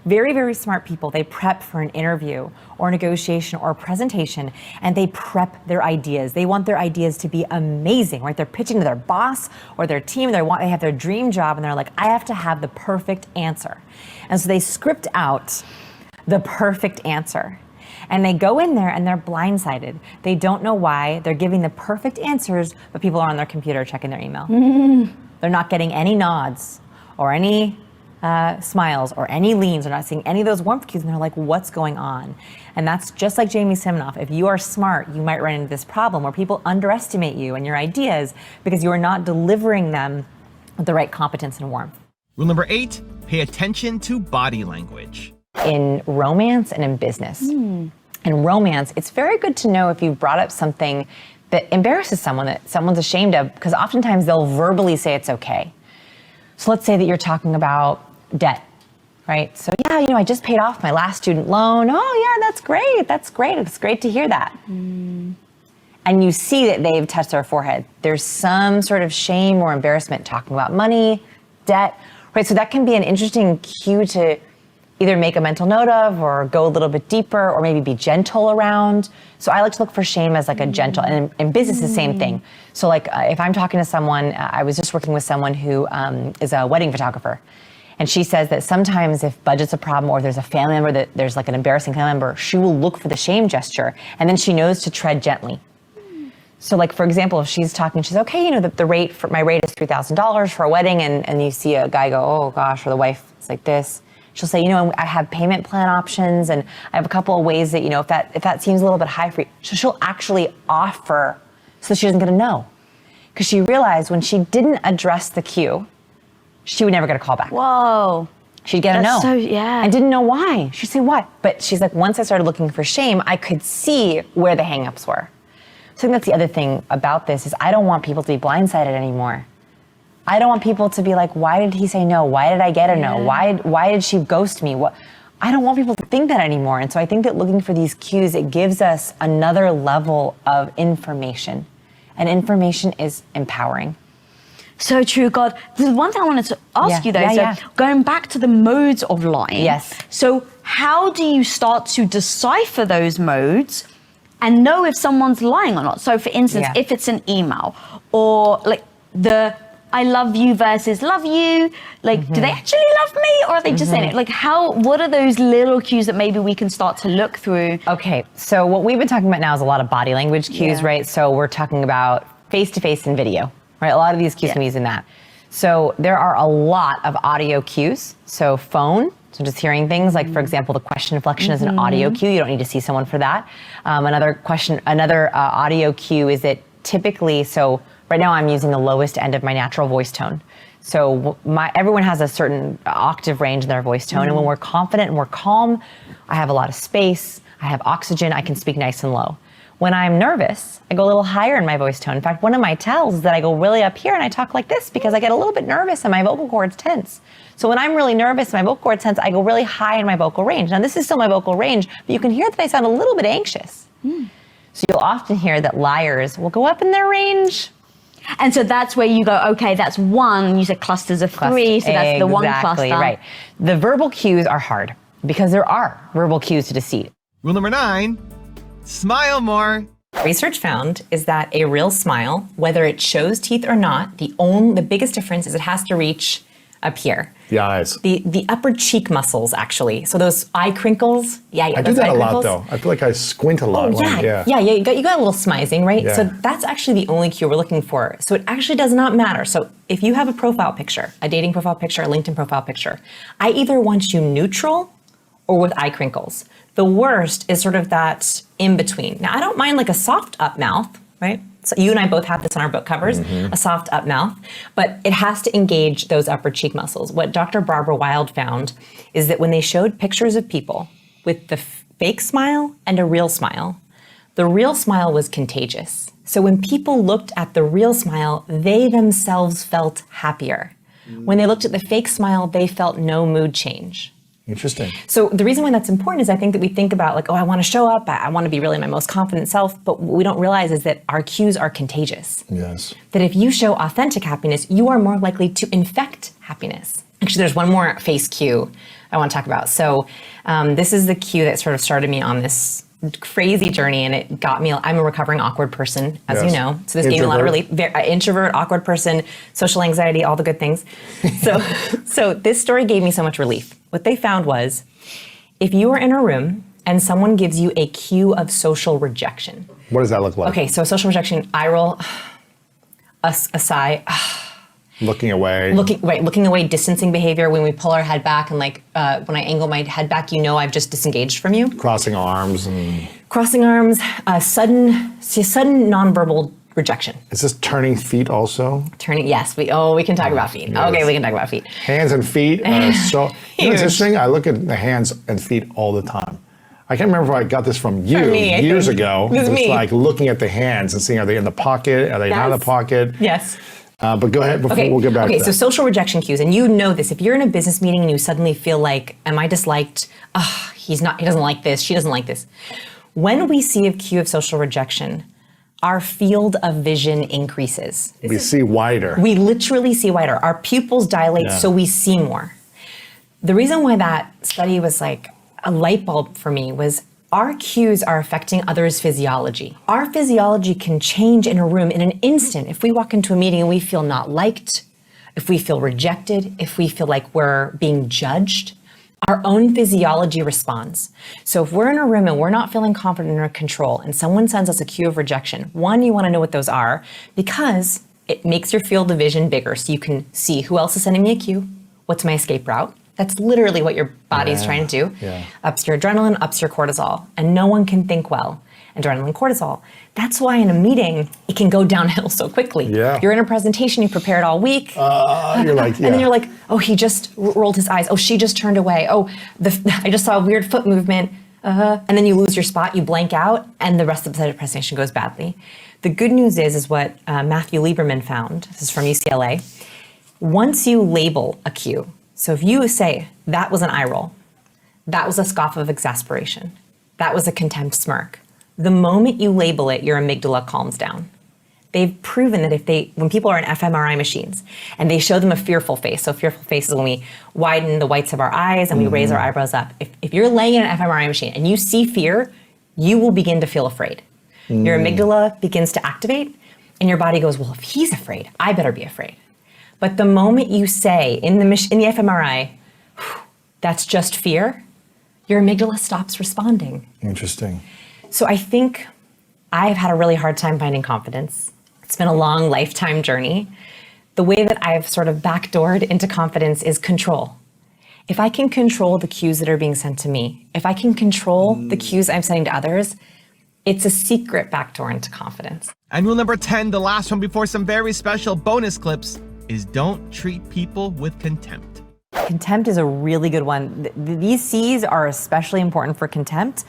S13: Very, very smart people, they prep for an interview or negotiation or a presentation, and they prep their ideas. They want their ideas to be amazing, right? They're pitching to their boss or their team. They have their dream job, and they're like, I have to have the perfect answer. And so they script out the perfect answer. And they go in there and they're blindsided. They don't know why. They're giving the perfect answers, but people are on their computer checking their email. They're not getting any nods or any smiles or any leans. They're not seeing any of those warmth cues, and they're like, what's going on? And that's just like Jamie Siminoff. If you are smart, you might run into this problem where people underestimate you and your ideas because you are not delivering them with the right competence and warmth.
S3: Rule number 8, pay attention to body language.
S7: In romance and in business. In romance, it's very good to know if you've brought up something that embarrasses someone, that someone's ashamed of, because oftentimes they'll verbally say it's okay. So let's say that you're talking about debt, right? So yeah, I just paid off my last student loan. Oh yeah, that's great. That's great. It's great to hear that. And you see that they've touched their forehead. There's some sort of shame or embarrassment talking about money, debt, right? So that can be an interesting cue to either make a mental note of or go a little bit deeper or maybe be gentle around. So I like to look for shame as like a gentle, and in business, the same thing. So like if I'm talking to someone, I was just working with someone who is a wedding photographer. And she says that sometimes if budget's a problem or there's a family member that there's like an embarrassing family member, she will look for the shame gesture, and then she knows to tread gently. So like, for example, if she's talking, she's okay, the rate for my rate is $3,000 for a wedding, and you see a guy go, oh gosh, or the wife, it's like this. She'll say, I have payment plan options, and I have a couple of ways that, if that seems a little bit high for you. So she'll actually offer so she doesn't get a no. Because she realized when she didn't address the cue, she would never get a call back.
S11: Whoa.
S7: She'd get a no.
S11: So, yeah.
S7: I didn't know why. She'd say, what? But she's like, once I started looking for shame, I could see where the hangups were. So I think that's the other thing about this is I don't want people to be blindsided anymore. I don't want people to be like, why did he say no? Why did I get a no? Why did she ghost me? I don't want people to think that anymore. And so I think that looking for these cues, it gives us another level of information. And information is empowering.
S11: So true, God. There's one thing I wanted to ask you though. Going back to the modes of lying.
S7: Yes.
S11: So how do you start to decipher those modes and know if someone's lying or not? So for instance, if it's an email or like the I love you versus love you, like do they actually love me or are they just saying it? Like what are those little cues that maybe we can start to look through?
S7: Okay, so what we've been talking about now is a lot of body language cues, right? So we're talking about face-to-face and video, right? A lot of these cues can be used in that. So there are a lot of audio cues. So phone, So just hearing things like, for example, the question inflection is an audio cue. You don't need to see someone for that. Another audio cue is that typically, so right now I'm using the lowest end of my natural voice tone. So everyone has a certain octave range in their voice tone. And when we're confident and we're calm, I have a lot of space, I have oxygen, I can speak nice and low. When I'm nervous, I go a little higher in my voice tone. In fact, one of my tells is that I go really up here and I talk like this because I get a little bit nervous and my vocal cords tense. So when I'm really nervous and my vocal cords tense, I go really high in my vocal range. Now this is still my vocal range, but you can hear that I sound a little bit anxious. So you'll often hear that liars will go up in their range.
S11: And so that's where you go, okay, that's one. You said clusters of three, so that's the one cluster.
S7: Exactly, right. The verbal cues are hard because there are verbal cues to deceit.
S3: Rule number 9, smile more.
S7: Research found is that a real smile, whether it shows teeth or not, the biggest difference is it has to reach up here.
S8: The eyes.
S7: The upper cheek muscles, actually. So those eye crinkles.
S8: I do that a lot, though. I feel like I squint a lot.
S7: You got a little smizing, right?
S8: Yeah.
S7: So that's actually the only cue we're looking for. So it actually does not matter. So if you have a profile picture, a dating profile picture, a LinkedIn profile picture, I either want you neutral or with eye crinkles. The worst is sort of that in between. Now, I don't mind like a soft up mouth, right? So you and I both have this on our book covers, a soft up mouth, but it has to engage those upper cheek muscles. What Dr. Barbara Wild found is that when they showed pictures of people with the fake smile and a real smile, the real smile was contagious. So when people looked at the real smile, they themselves felt happier. When they looked at the fake smile, they felt no mood change.
S8: Interesting.
S7: So the reason why that's important is I think that we think about like, oh, I want to show up, I want to be really my most confident self, but what we don't realize is that our cues are contagious.
S8: Yes.
S7: That if you show authentic happiness, you are more likely to infect happiness. Actually, there's one more face cue I want to talk about. So this is the cue that sort of started me on this crazy journey, and it got me. I'm a recovering awkward person, as you know. So this gave me a lot of relief. Introvert, awkward person, social anxiety, all the good things. So this story gave me so much relief. What they found was, if you are in a room and someone gives you a cue of social rejection.
S8: What does that look like?
S7: Okay, so social rejection, eye roll, a sigh.
S8: Looking away.
S7: Looking away, distancing behavior. When we pull our head back and like when I angle my head back, you know I've just disengaged from you.
S8: Crossing arms.
S7: Sudden nonverbal rejection.
S8: Is this turning feet also?
S7: Yes. We can talk about feet.
S8: Yes.
S7: Okay, we can talk about feet.
S8: Hands and feet are so. You know what's interesting? I look at the hands and feet all the time. I can't remember if I got this from you years ago. It was like looking at the hands and seeing, are they in the pocket? Are they not in the pocket?
S7: Yes.
S8: But go ahead before we'll get back to that.
S7: So social rejection cues, and you know this. If you're in a business meeting and you suddenly feel like, am I disliked? He doesn't like this. She doesn't like this. When we see a cue of social rejection, our field of vision increases.
S8: We see wider.
S7: We literally see wider. Our pupils dilate, so we see more. The reason why that study was like a light bulb for me was our cues are affecting others' physiology. Our physiology can change in a room in an instant. If we walk into a meeting and we feel not liked, if we feel rejected, if we feel like we're being judged, our own physiology responds. So if we're in a room and we're not feeling confident or in control and someone sends us a cue of rejection, one, you want to know what those are because it makes your field of vision bigger so you can see who else is sending me a cue, what's my escape route. That's literally what your body's trying to do. Ups your adrenaline, ups your cortisol, and no one can think well. Adrenaline, cortisol. That's why in a meeting, it can go downhill so quickly. You're in a presentation, you prepared all week.
S8: You're like,
S7: and then you're like, oh, he just rolled his eyes. Oh, she just turned away. Oh, I just saw a weird foot movement. And then you lose your spot, you blank out, and the rest of the presentation goes badly. The good news is what Matthew Huberman found. This is from UCLA. Once you label a cue, so if you say, that was an eye roll, that was a scoff of exasperation, that was a contempt smirk, the moment you label it, your amygdala calms down. They've proven that when people are in fMRI machines and they show them a fearful face, so fearful face is when we widen the whites of our eyes and we raise our eyebrows up. If you're laying in an fMRI machine and you see fear, you will begin to feel afraid. Your amygdala begins to activate and your body goes, well, if he's afraid, I better be afraid. But the moment you say in the fMRI, that's just fear, your amygdala stops responding.
S8: Interesting.
S7: So I think I've had a really hard time finding confidence. It's been a long lifetime journey. The way that I've sort of backdoored into confidence is control. If I can control the cues that are being sent to me, if I can control the cues I'm sending to others, it's a secret backdoor into confidence.
S3: And rule number 10, the last one before some very special bonus clips, is don't treat people with contempt.
S13: Contempt is a really good one. These C's are especially important for contempt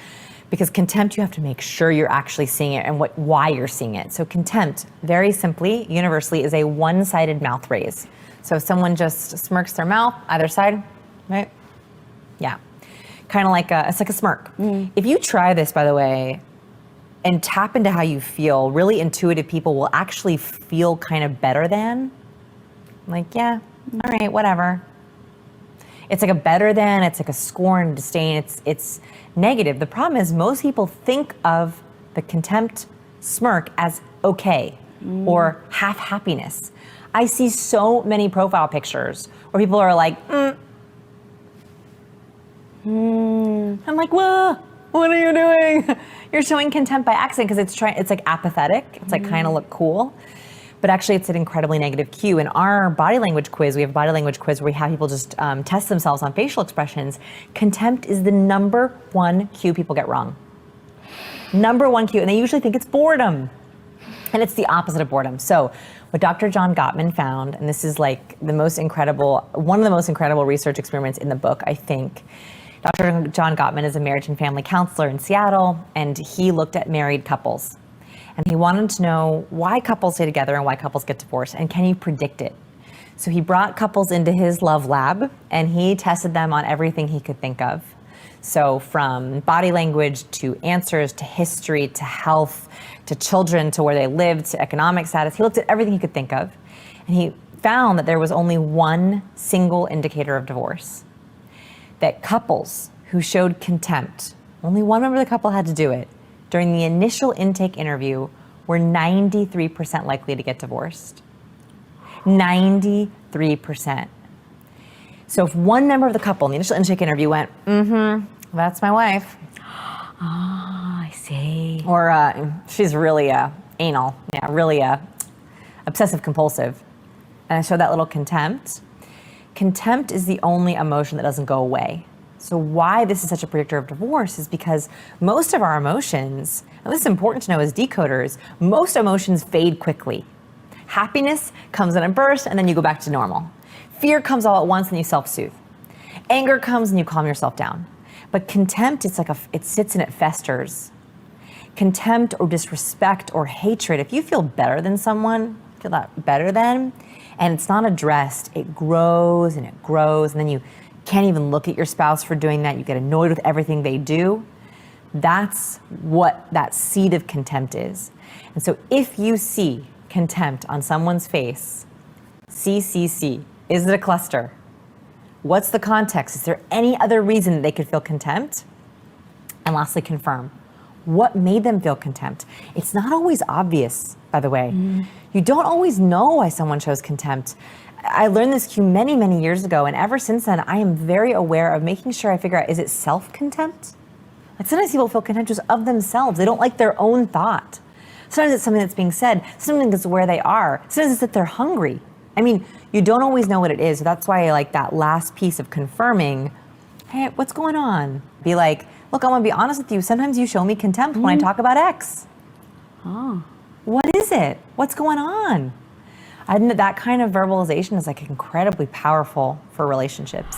S13: because contempt, you have to make sure you're actually seeing it and why you're seeing it. So contempt, very simply, universally, is a one-sided mouth raise. So if someone just smirks their mouth, either side, right? Yeah, kind of like it's like a smirk. If you try this, by the way, and tap into how you feel, really intuitive people will actually feel kind of better than, like, yeah, all right, whatever. It's like a better than, it's like a scorn, disdain, it's negative. The problem is most people think of the contempt smirk as okay or half happiness. I see so many profile pictures where people are like, I'm like, whoa, what are you doing? You're showing contempt by accident because it's like apathetic. It's like kind of look cool. But actually it's an incredibly negative cue. In our body language quiz, we have a body language quiz where we have people just test themselves on facial expressions. Contempt is the number one cue people get wrong. Number one cue, and they usually think it's boredom. And it's the opposite of boredom. So what Dr. John Gottman found, and this is like one of the most incredible research experiments in the book, I think. Dr. John Gottman is a marriage and family counselor in Seattle, and he looked at married couples. And he wanted to know why couples stay together and why couples get divorced, and can you predict it? So he brought couples into his love lab, and he tested them on everything he could think of. So from body language to answers to history to health to children to where they lived to economic status. He looked at everything he could think of, and he found that there was only one single indicator of divorce. That couples who showed contempt, only one member of the couple had to do it, during the initial intake interview were 93% likely to get divorced. 93%. So if one member of the couple in the initial intake interview went, that's my wife.
S11: Oh, I see.
S13: Or she's really anal, really obsessive compulsive. And I showed that little contempt. Contempt is the only emotion that doesn't go away. So why this is such a predictor of divorce is because most of our emotions, and this is important to know as decoders, most emotions fade quickly. Happiness comes in a burst and then you go back to normal. Fear comes all at once and you self-soothe. Anger comes and you calm yourself down. But contempt, it's like it sits and it festers. Contempt or disrespect or hatred, if you feel better than someone, feel that better than, and it's not addressed, it grows and it grows, and then you can't even look at your spouse for doing that. You get annoyed with everything they do. That's what that seed of contempt is. And so if you see contempt on someone's face, CCC, is it a cluster? What's the context? Is there any other reason that they could feel contempt? And lastly, confirm. What made them feel contempt? It's not always obvious, by the way. You don't always know why someone shows contempt. I learned this cue many, many years ago, and ever since then, I am very aware of making sure I figure out, is it self-contempt? Like sometimes people feel contempt just of themselves. They don't like their own thought. Sometimes it's something that's being said. Sometimes it's where they are. Sometimes it's that they're hungry. I mean, you don't always know what it is. So that's why I like that last piece of confirming, hey, what's going on? Be like, look, I'm gonna be honest with you. Sometimes you show me contempt when I talk about X.
S11: Oh.
S13: What is it? What's going on? And that kind of verbalization is like incredibly powerful for relationships.